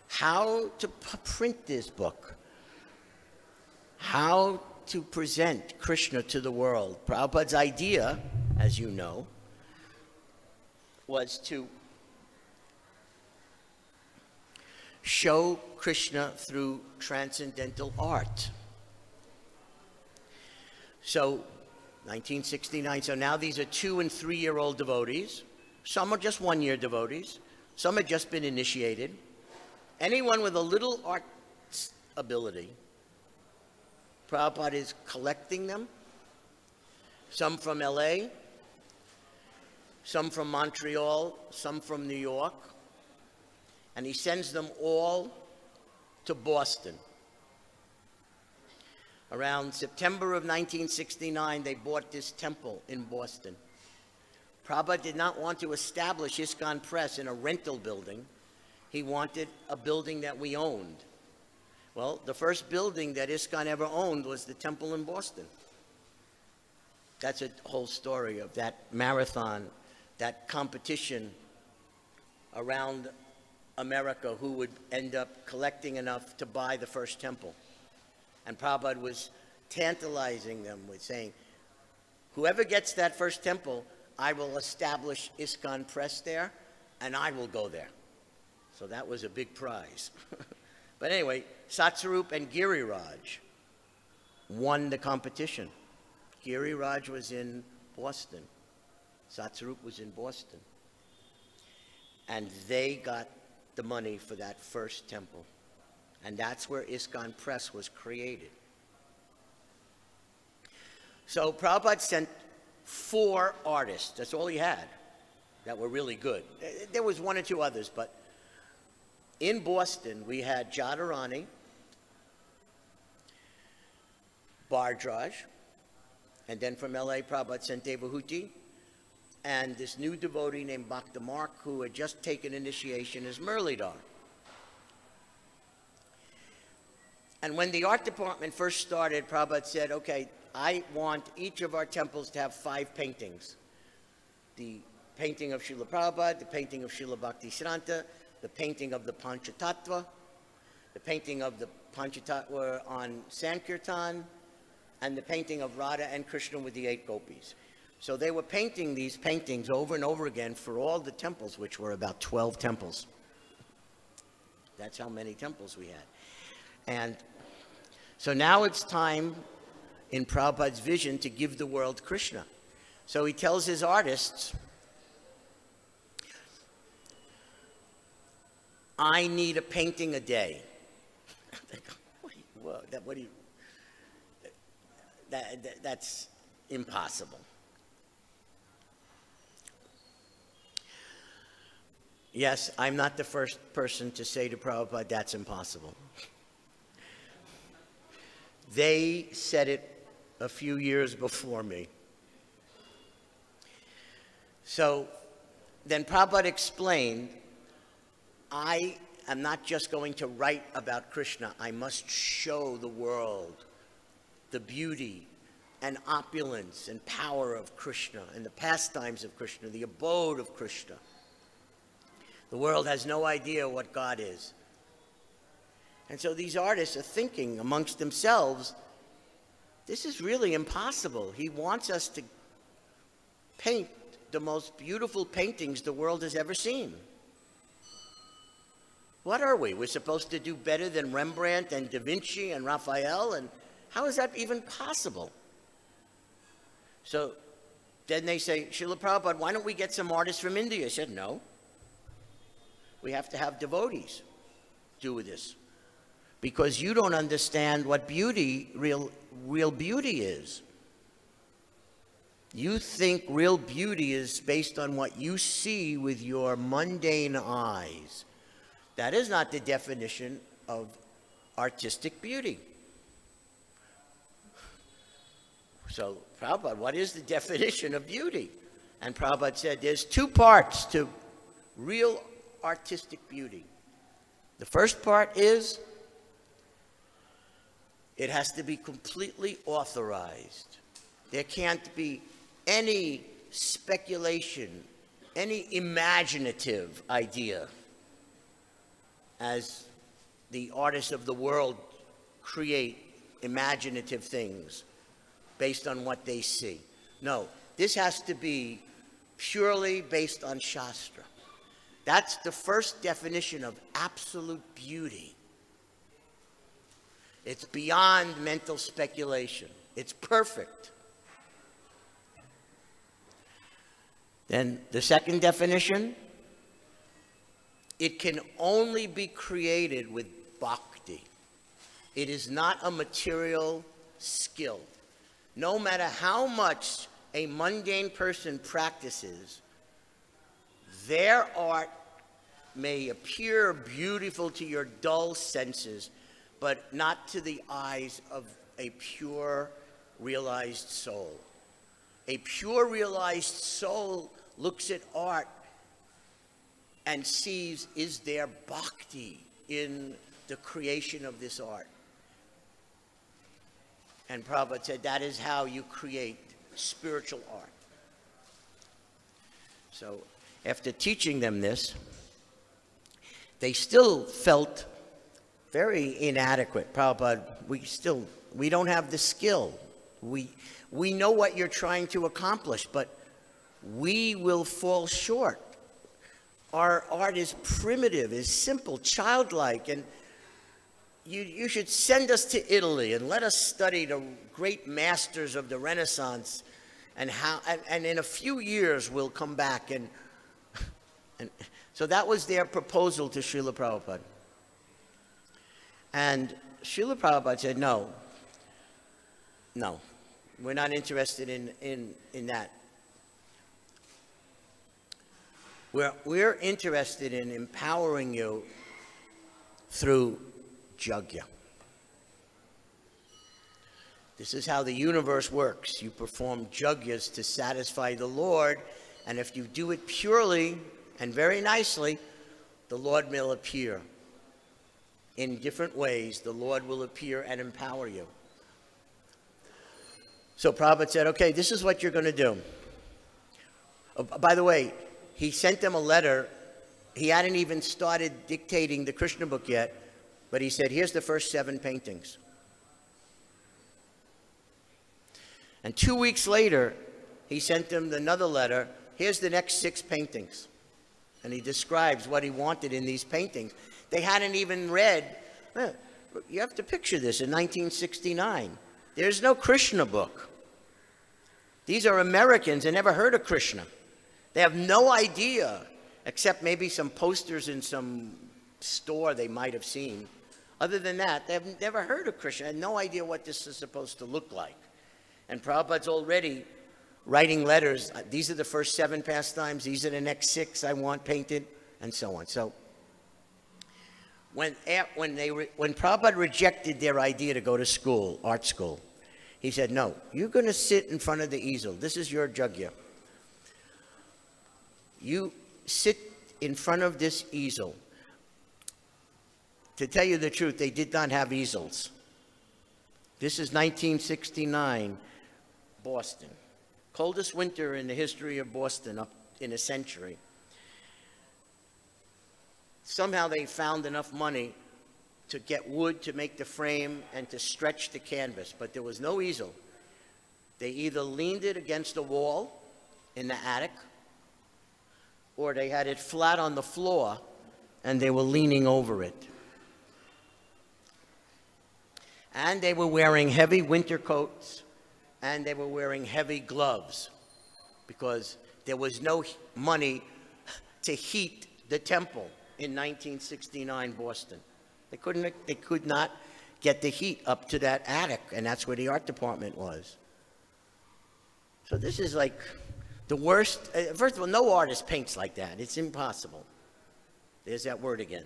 how to print this book, how to present Krishna to the world. Prabhupada's idea, as you know, was to show Krishna through transcendental art. So, 1969, so now these are 2- and 3-year-old devotees. Some are just 1-year devotees. Some have just been initiated. Anyone with a little art ability, Prabhupada is collecting them. Some from LA, some from Montreal, some from New York. And he sends them all to Boston. Around September of 1969, they bought this temple in Boston. Prabhupada did not want to establish ISKCON Press in a rental building. He wanted a building that we owned. Well, the first building that ISKCON ever owned was the temple in Boston. That's a whole story of that marathon, that competition around America, who would end up collecting enough to buy the first temple. And Prabhupada was tantalizing them with saying, whoever gets that first temple, I will establish ISKCON Press there, and I will go there. So that was a big prize. But anyway, Satsarup and Giriraj won the competition. Giriraj was in Boston. Satsarup was in Boston. And they got the money for that first temple. And that's where ISKCON Press was created. So Prabhupada sent 4 artists, that's all he had, that were really good. There was 1 or 2 others, but in Boston, we had Jadharani, Bardraj, and then from LA, Prabhupada sent Devahuti, and this new devotee named Bhakta Mark, who had just taken initiation as Murlidhar. And when the art department first started, Prabhupada said, okay, I want each of our temples to have 5 paintings. The painting of Srila Prabhupada, the painting of Srila Bhaktisiddhanta, the painting of the Panchatattva, the painting of the Panchatattva on Sankirtan, and the painting of Radha and Krishna with the 8 gopis. So they were painting these paintings over and over again for all the temples, which were about 12 temples. That's how many temples we had. And so now it's time in Prabhupada's vision to give the world Krishna. So he tells his artists, I need a painting a day. That's impossible. Yes, I'm not the first person to say to Prabhupada, that's impossible. They said it a few years before me. So then Prabhupada explained, I am not just going to write about Krishna, I must show the world the beauty and opulence and power of Krishna and the pastimes of Krishna, the abode of Krishna. The world has no idea what God is. And so these artists are thinking amongst themselves, this is really impossible. He wants us to paint the most beautiful paintings the world has ever seen. What are we? We're supposed to do better than Rembrandt and Da Vinci and Raphael? And how is that even possible? So then they say, Srila Prabhupada, why don't we get some artists from India? I said, no. We have to have devotees do this. Because you don't understand what beauty, real beauty is. You think real beauty is based on what you see with your mundane eyes. That is not the definition of artistic beauty. So, Prabhupada, what is the definition of beauty? And Prabhupada said there's 2 parts to real artistic beauty. The first part is it has to be completely authorized. There can't be any speculation, any imaginative idea as the artists of the world create imaginative things based on what they see. No, this has to be purely based on Shastra. That's the first definition of absolute beauty. It's beyond mental speculation. It's perfect. Then the second definition, it can only be created with bhakti. It is not a material skill. No matter how much a mundane person practices, their art may appear beautiful to your dull senses, but not to the eyes of a pure, realized soul. A pure, realized soul looks at art and sees, is there bhakti in the creation of this art? And Prabhupada said, that is how you create spiritual art. So after teaching them this, they still felt very inadequate. Prabhupada, we don't have the skill. We know what you're trying to accomplish, but we will fall short. Our art is primitive, is simple, childlike, and you should send us to Italy and let us study the great masters of the Renaissance, and in a few years we'll come back. And so that was their proposal to Srila Prabhupada. And Srila Prabhupada said, no, we're not interested in that. We're interested in empowering you through Yajna. This is how the universe works. You perform yajnas to satisfy the Lord, and if you do it purely and very nicely, the Lord will appear. In different ways, the Lord will appear and empower you. So Prabhupada said, okay, this is what you're going to do. By the way, he sent them a letter. He hadn't even started dictating the Krishna book yet, but he said, here's the first 7 paintings. And 2 weeks later, he sent them another letter. Here's the next 6 paintings. And he describes what he wanted in these paintings. They hadn't even read. You have to picture this in 1969. There's no Krishna book. These are Americans that never heard of Krishna. They have no idea, except maybe some posters in some store they might have seen. Other than that, they have never heard of Krishna, and no idea what this is supposed to look like. And Prabhupada's already writing letters. These are the first 7 pastimes. These are the next 6 I want painted, and so on. So when Prabhupada rejected their idea to go to school, art school, he said, no, you're going to sit in front of the easel. This is your yajna. You sit in front of this easel. To tell you the truth, they did not have easels. This is 1969, Boston. Coldest winter in the history of Boston, up in a century. Somehow they found enough money to get wood to make the frame and to stretch the canvas, but there was no easel. They either leaned it against a wall in the attic, or they had it flat on the floor and they were leaning over it. And they were wearing heavy winter coats, and they were wearing heavy gloves, because there was no money to heat the temple in 1969 Boston. They could not get the heat up to that attic, and that's where the art department was. So this is like the worst. First of all, no artist paints like that. It's impossible. There's that word again.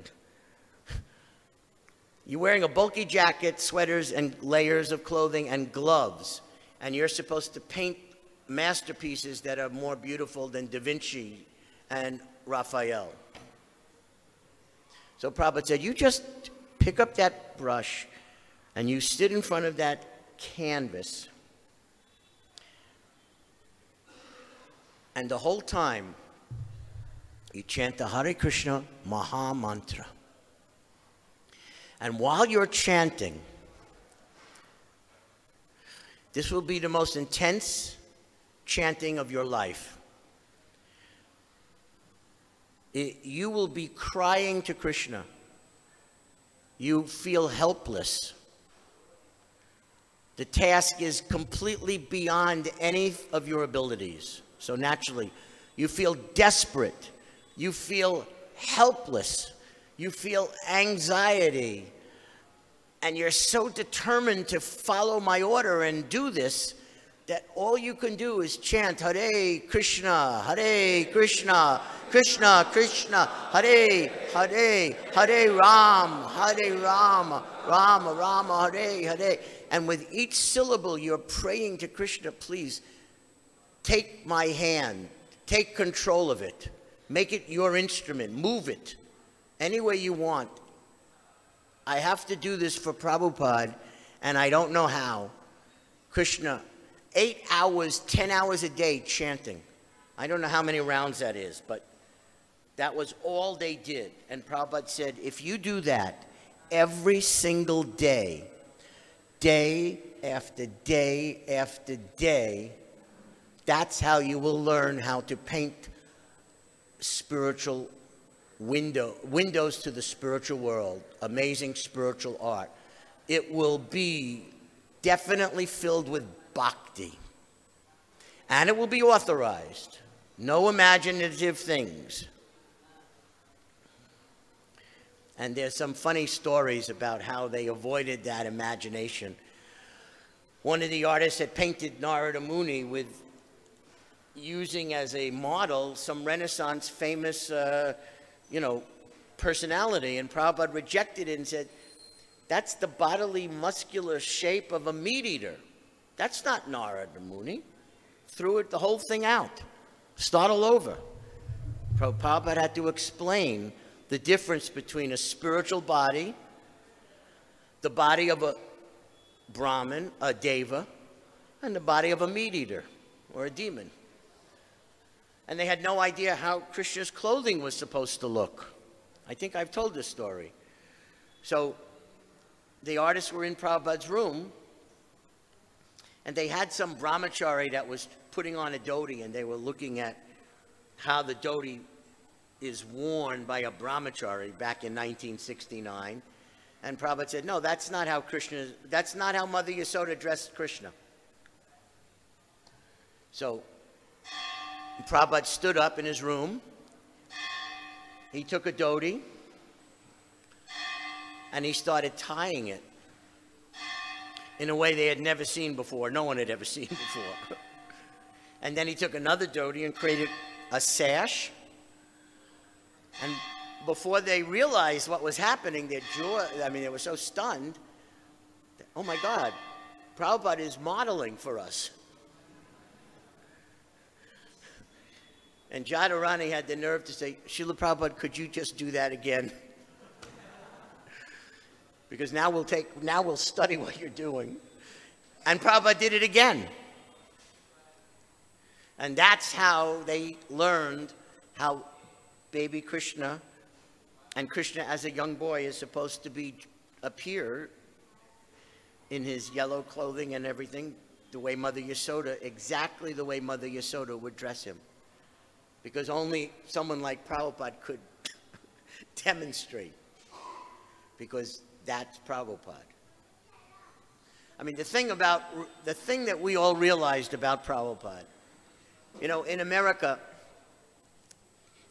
You're wearing a bulky jacket, sweaters, and layers of clothing, and gloves, and you're supposed to paint masterpieces that are more beautiful than Da Vinci and Raphael. So Prabhupada said, you just pick up that brush and you sit in front of that canvas, and the whole time you chant the Hare Krishna Maha Mantra. And while you're chanting, this will be the most intense chanting of your life. You will be crying to Krishna. You feel helpless. The task is completely beyond any of your abilities. So naturally, you feel desperate. You feel helpless. You feel anxiety. And you're so determined to follow my order and do this that all you can do is chant Hare Krishna, Krishna Krishna, Hare Hare, Hare Ram, Rama, Rama, Hare, Hare. And with each syllable, you're praying to Krishna, please, take my hand, take control of it, make it your instrument, move it any way you want. I have to do this for Prabhupada, and I don't know how. Krishna, 8 hours, 10 hours a day chanting. I don't know how many rounds that is, but that was all they did. And Prabhupada said, if you do that every single day, day after day after day, that's how you will learn how to paint spiritual windows to the spiritual world, amazing spiritual art. It will be definitely filled with bhakti. And it will be authorized. No imaginative things. And there's some funny stories about how they avoided that imagination. One of the artists had painted Narada Muni with using as a model some Renaissance famous personality, and Prabhupada rejected it and said, that's the bodily muscular shape of a meat eater. That's not Narada Muni. Threw the whole thing out. Start all over. Prabhupada had to explain the difference between a spiritual body, the body of a Brahmin, a Deva, and the body of a meat eater or a demon. And they had no idea how Krishna's clothing was supposed to look. I think I've told this story. So the artists were in Prabhupada's room, and they had some brahmachari that was putting on a dhoti, and they were looking at how the dhoti is worn by a brahmachari back in 1969. And Prabhupada said, no, that's not how that's not how Mother Yasoda dressed Krishna. So Prabhupada stood up in his room. He took a dhoti and he started tying it in a way they had never seen before. No one had ever seen before. And then he took another dhoti and created a sash. And before they realized what was happening, their jaw, they were so stunned. Oh my God, Prabhupada is modeling for us. And Jadharani had the nerve to say, Srila Prabhupada, could you just do that again? Because now we'll study what you're doing. And Prabhupada did it again. And that's how they learned how baby Krishna and Krishna as a young boy is supposed to appear in his yellow clothing and everything, the way Mother Yasoda, exactly the way Mother Yasoda would dress him. Because only someone like Prabhupada could demonstrate. Because that's Prabhupada. The thing that we all realized about Prabhupada, in America,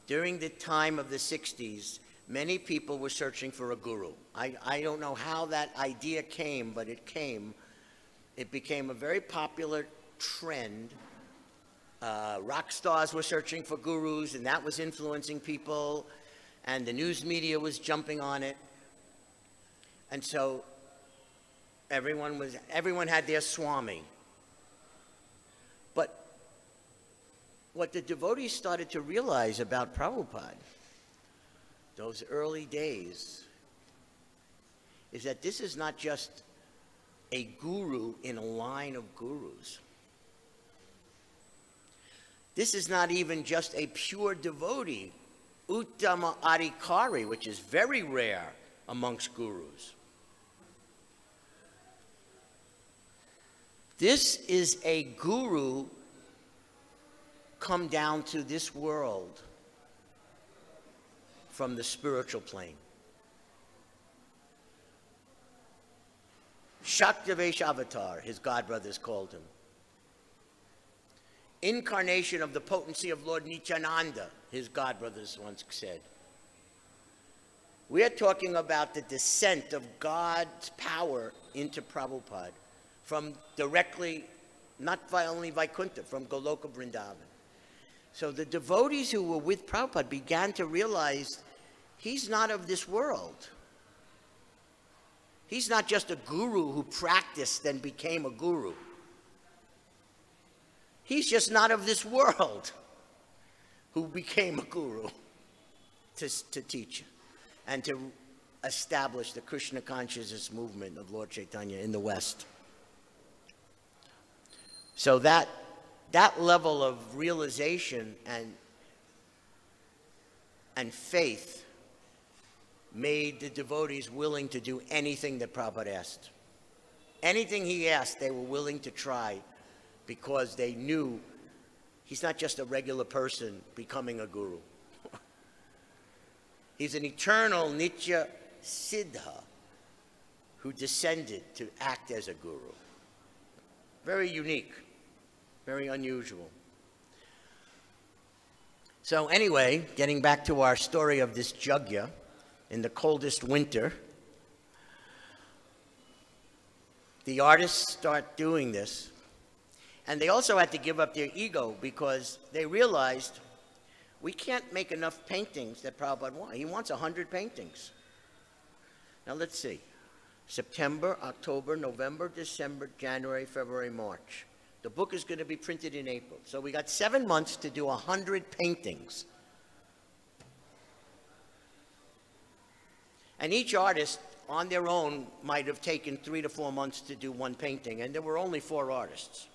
during the time of the 60s, many people were searching for a guru. I don't know how that idea came, but it came. It became a very popular trend. Rock stars were searching for gurus, and that was influencing people, and the news media was jumping on it. And so everyone had their Swami. But what the devotees started to realize about Prabhupada, those early days, is that this is not just a guru in a line of gurus. This is not even just a pure devotee, Uttama Adhikari, which is very rare amongst gurus. This is a guru come down to this world from the spiritual plane. Shaktavesh Avatar, his godbrothers called him. Incarnation of the potency of Lord Nityananda, his godbrothers once said. We are talking about the descent of God's power into Prabhupada from directly, not only Vaikuntha, from Goloka Vrindavan. So the devotees who were with Prabhupada began to realize he's not of this world. He's not just a guru who practiced and became a guru. He's just not of this world who became a guru to teach and to establish the Krishna Consciousness movement of Lord Chaitanya in the West. So that level of realization and faith made the devotees willing to do anything that Prabhupada asked. Anything he asked, they were willing to try because they knew he's not just a regular person becoming a guru. He's an eternal Nitya Siddha who descended to act as a guru. Very unique, very unusual. So anyway, getting back to our story of this yajna in the coldest winter, the artists start doing this, and they also had to give up their ego because they realized we can't make enough paintings that Prabhupada wants. He wants 100 paintings. Now let's see. September, October, November, December, January, February, March. The book is going to be printed in April. So we got 7 months to do 100 paintings. And each artist on their own might have taken 3 to 4 months to do one painting, and there were only 4 artists.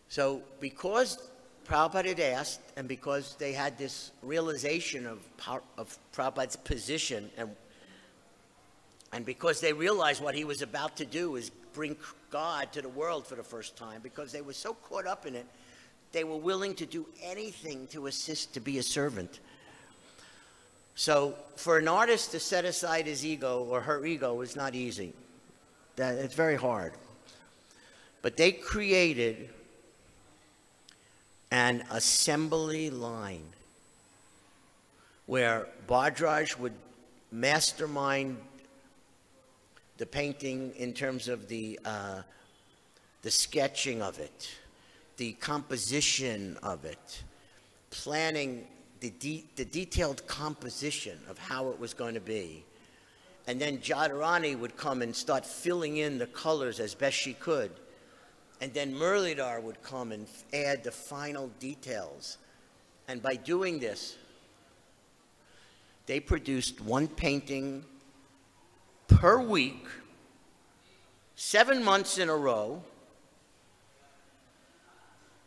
So because Prabhupada had asked, and because they had this realization of Prabhupada's position, and because they realized what he was about to do is bring God to the world for the first time, because they were so caught up in it, they were willing to do anything to assist, to be a servant. So for an artist to set aside his ego or her ego is not easy. It's very hard. But they created an assembly line where Bhadraj would mastermind the painting in terms of the sketching of it, the composition of it, planning the detailed composition of how it was going to be. And then Jadharani would come and start filling in the colors as best she could. And then Murlidhar would come and add the final details. And by doing this, they produced one painting per week, 7 months in a row.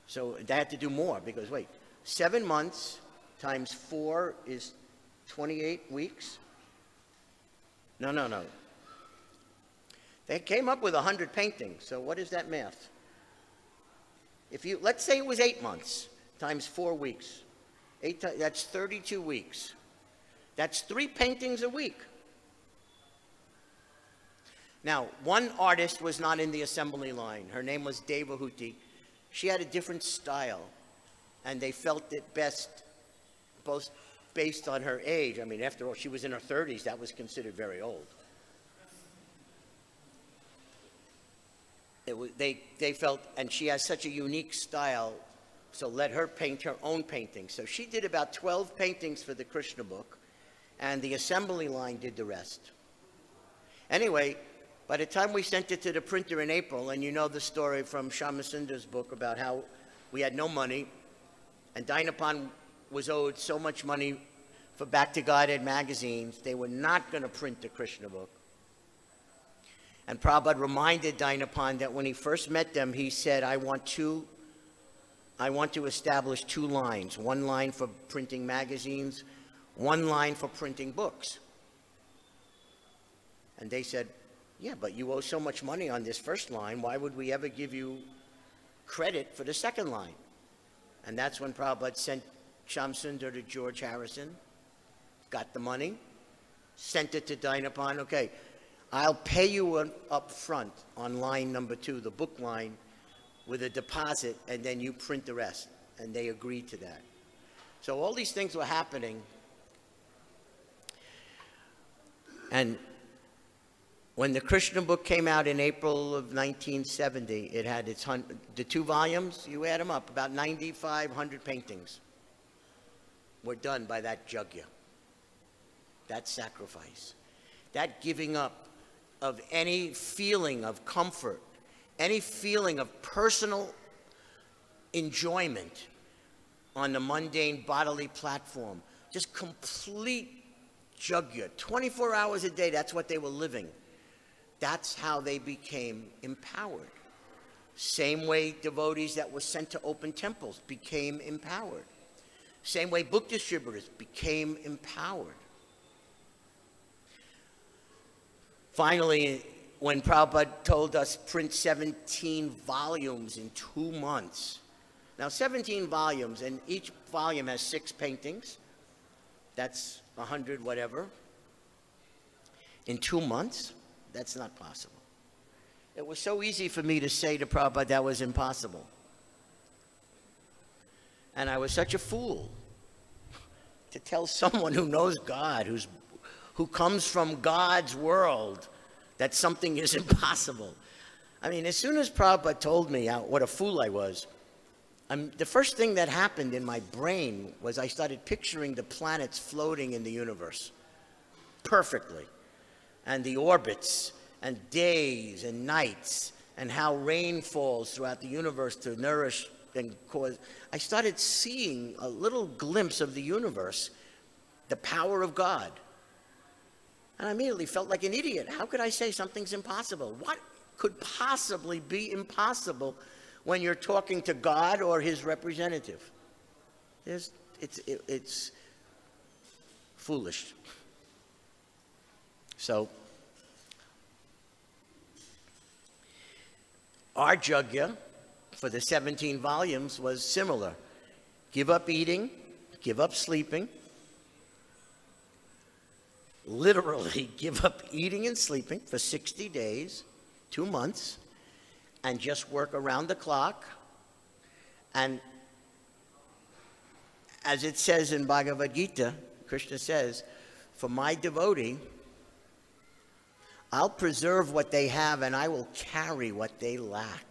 So they had to do more because, wait, 7 months times 4 is 28 weeks? No. They came up with 100 paintings, so what is that math? Let's say it was 8 months times 4 weeks. That's 32 weeks. That's 3 paintings a week. Now, one artist was not in the assembly line. Her name was Devahuti. She had a different style, and they felt it best, both based on her age. I mean, after all, she was in her 30s. That was considered very old. They felt, and she has such a unique style, so let her paint her own paintings. So she did about 12 paintings for the Krishna book, and the assembly line did the rest. Anyway, by the time we sent it to the printer in April, and you know the story from Shamasundar's book about how we had no money, and Dinapan was owed so much money for Back to Godhead magazines, they were not going to print the Krishna book. And Prabhupada reminded Dinapan that when he first met them, he said, I want to establish 2 lines. 1 line for printing magazines, 1 line for printing books. And they said, yeah, but you owe so much money on this first line, why would we ever give you credit for the second line? And that's when Prabhupada sent Shamsundar to George Harrison, got the money, sent it to Dinapan. Okay, I'll pay you up front on line number 2, the book line, with a deposit, and then you print the rest. And they agreed to that. So all these things were happening. And when the Krishna book came out in April of 1970, it had the 2 volumes, you add them up, about 9,500 paintings were done by that yajna. that sacrifice, that giving up of any feeling of comfort, any feeling of personal enjoyment on the mundane bodily platform, just complete jugya, 24 hours a day, that's what they were living. That's how they became empowered. Same way devotees that were sent to open temples became empowered. Same way book distributors became empowered. Finally, when Prabhupada told us print 17 volumes in 2 months. Now 17 volumes, and each volume has 6 paintings. That's 100 whatever. In 2 months, that's not possible. It was so easy for me to say to Prabhupada that was impossible. And I was such a fool to tell someone who knows God, who comes from God's world, that something is impossible. I mean, as soon as Prabhupada told me what a fool I was, the first thing that happened in my brain was I started picturing the planets floating in the universe perfectly, and the orbits, and days and nights, and how rain falls throughout the universe to nourish and cause. I started seeing a little glimpse of the universe, the power of God. And I immediately felt like an idiot. How could I say something's impossible? What could possibly be impossible when you're talking to God or his representative? It's foolish. So, our jugya for the 17 volumes was similar. Give up eating, give up sleeping. Literally give up eating and sleeping for 60 days, 2 months, and just work around the clock. And as it says in Bhagavad Gita, Krishna says, for my devotee, I'll preserve what they have and I will carry what they lack.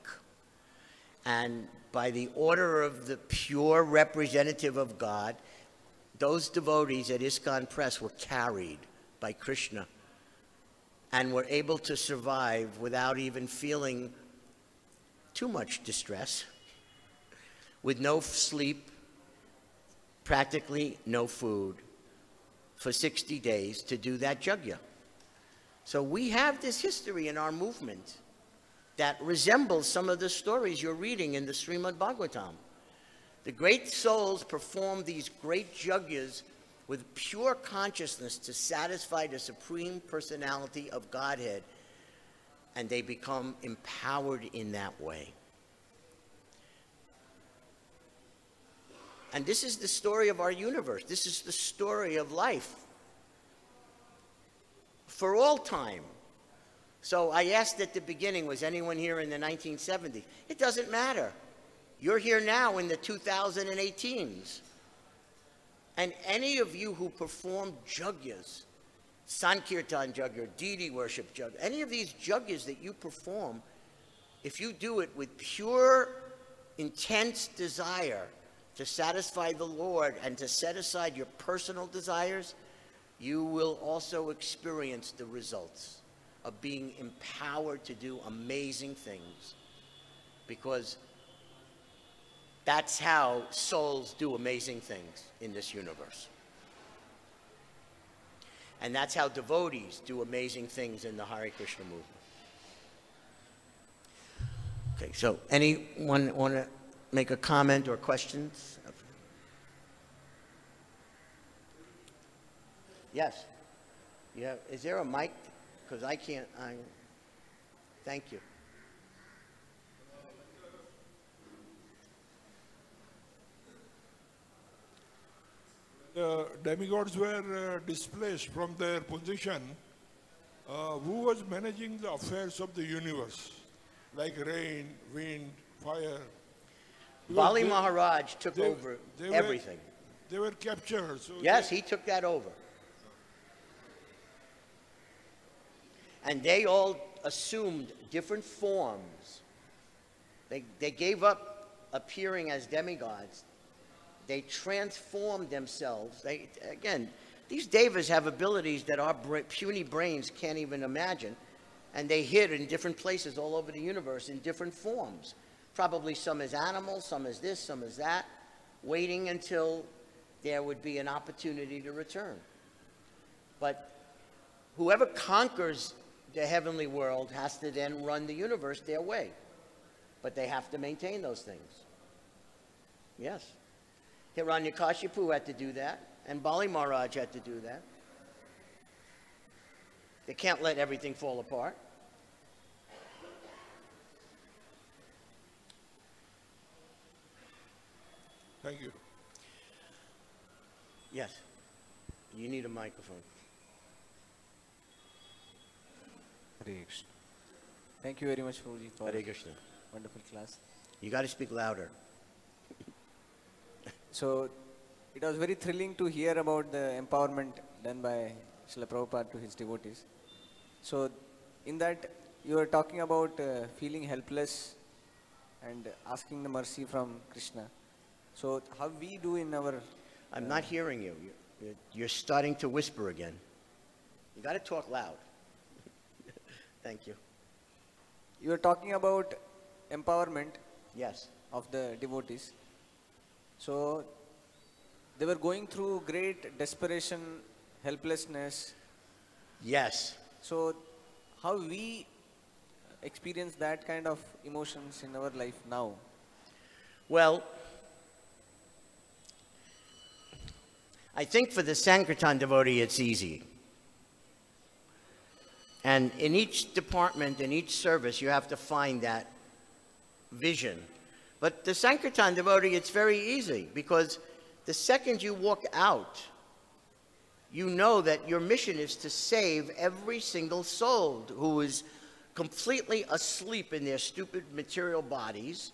And by the order of the pure representative of God, those devotees at ISKCON Press were carried by Krishna and were able to survive without even feeling too much distress, with no sleep, practically no food, for 60 days to do that jugya. So we have this history in our movement that resembles some of the stories you're reading in the Srimad Bhagavatam. The great souls perform these great jugyas with pure consciousness to satisfy the Supreme Personality of Godhead, and they become empowered in that way. And this is the story of our universe. This is the story of life for all time. So I asked at the beginning, was anyone here in the 1970s? It doesn't matter. You're here now in the 2018s. And any of you who perform jugyas, Sankirtan jugya, deity worship jugya, any of these jugyas that you perform, if you do it with pure, intense desire to satisfy the Lord and to set aside your personal desires, you will also experience the results of being empowered to do amazing things. Because that's how souls do amazing things in this universe. And that's how devotees do amazing things in the Hare Krishna movement. Okay, so anyone want to make a comment or questions? Yes. Yeah. Is there a mic? Because I can't. Thank you. The demigods were displaced from their position. Who was managing the affairs of the universe, like rain, wind, fire? Bali Maharaj took over everything. They were captured. So yes, he took that over. And they all assumed different forms. They gave up appearing as demigods. They transformed themselves. Again, These devas have abilities that our puny brains can't even imagine, and they hid in different places all over the universe in different forms. Probably some as animals, some as this, some as that, waiting until there would be an opportunity to return. But whoever conquers the heavenly world has to then run the universe their way. But they have to maintain those things. Yes. Hiranyakashipu had to do that, and Bali Maharaj had to do that. They can't let everything fall apart. Thank you. Yes. You need a microphone. Hare Krishna. Thank you very much, Prabhuji, for Hare Krishna. wonderful class. You got to speak louder. So, it was very thrilling to hear about the empowerment done by Srila Prabhupada to his devotees. So, in that, you were talking about feeling helpless and asking the mercy from Krishna. So, how we do in our... I'm not hearing you. You're starting to whisper again. You got to talk loud. Thank you. You were talking about empowerment Yes. of the devotees. So, they were going through great desperation, helplessness. Yes. So, how we experience that kind of emotions in our life now? Well, I think for the Sankirtan devotee, it's easy. And in each department, in each service, you have to find that vision. But the Sankirtan devotee, it's very easy, because the second you walk out, you know that your mission is to save every single soul who is completely asleep in their stupid material bodies,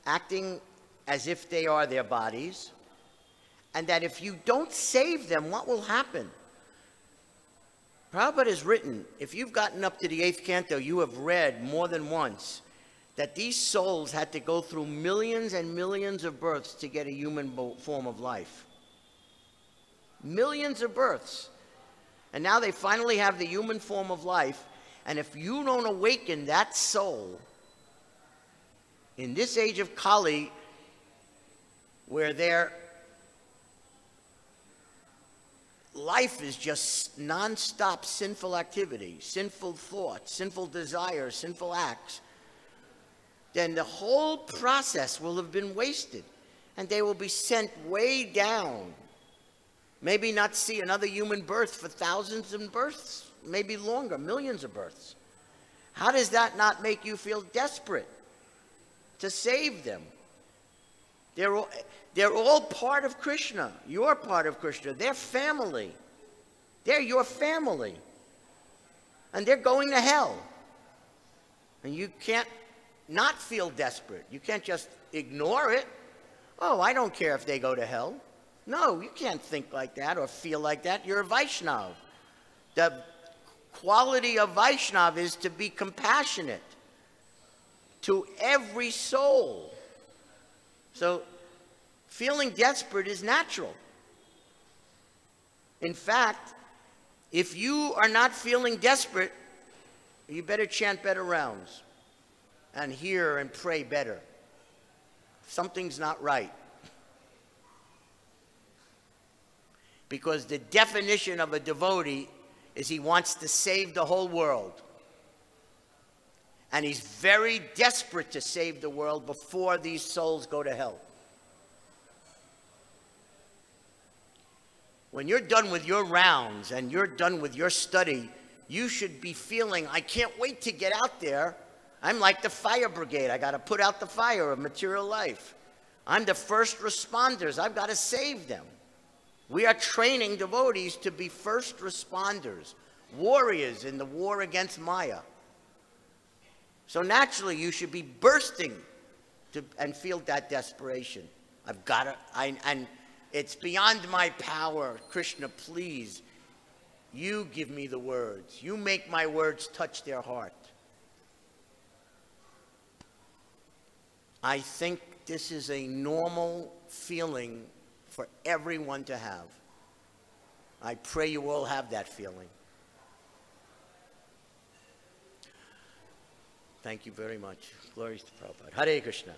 acting as if they are their bodies, and that if you don't save them, what will happen? Prabhupada has written, if you've gotten up to the 8th canto, you have read more than once that these souls had to go through millions and millions of births to get a human form of life. Millions of births. And now they finally have the human form of life, and if you don't awaken that soul in this age of Kali, where their life is just non-stop sinful activity, sinful thoughts, sinful desires, sinful acts, then the whole process will have been wasted, and they will be sent way down. Maybe not see another human birth for thousands of births, maybe longer, millions of births. How does that not make you feel desperate to save them? They're all part of Krishna. You're part of Krishna. They're family. They're your family. And they're going to hell. And you can't not feel desperate. You can't just ignore it. Oh, I don't care if they go to hell. No, you can't think like that or feel like that. You're a Vaishnava. The quality of Vaishnava is to be compassionate to every soul. So, feeling desperate is natural. In fact, if you are not feeling desperate, you better chant better rounds and hear and pray better. Something's not right. Because the definition of a devotee is he wants to save the whole world. And he's very desperate to save the world before these souls go to hell. When you're done with your rounds and you're done with your study, you should be feeling, I can't wait to get out there. I'm like the fire brigade. I got to put out the fire of material life. I'm the first responders. I've got to save them. We are training devotees to be first responders, warriors in the war against Maya. So naturally, you should be bursting and feel that desperation. I've got to, and it's beyond my power. Krishna, please, you give me the words. You make my words touch their heart. I think this is a normal feeling for everyone to have. I pray you all have that feeling. Thank you very much. Glories to Prabhupada. Hare Krishna.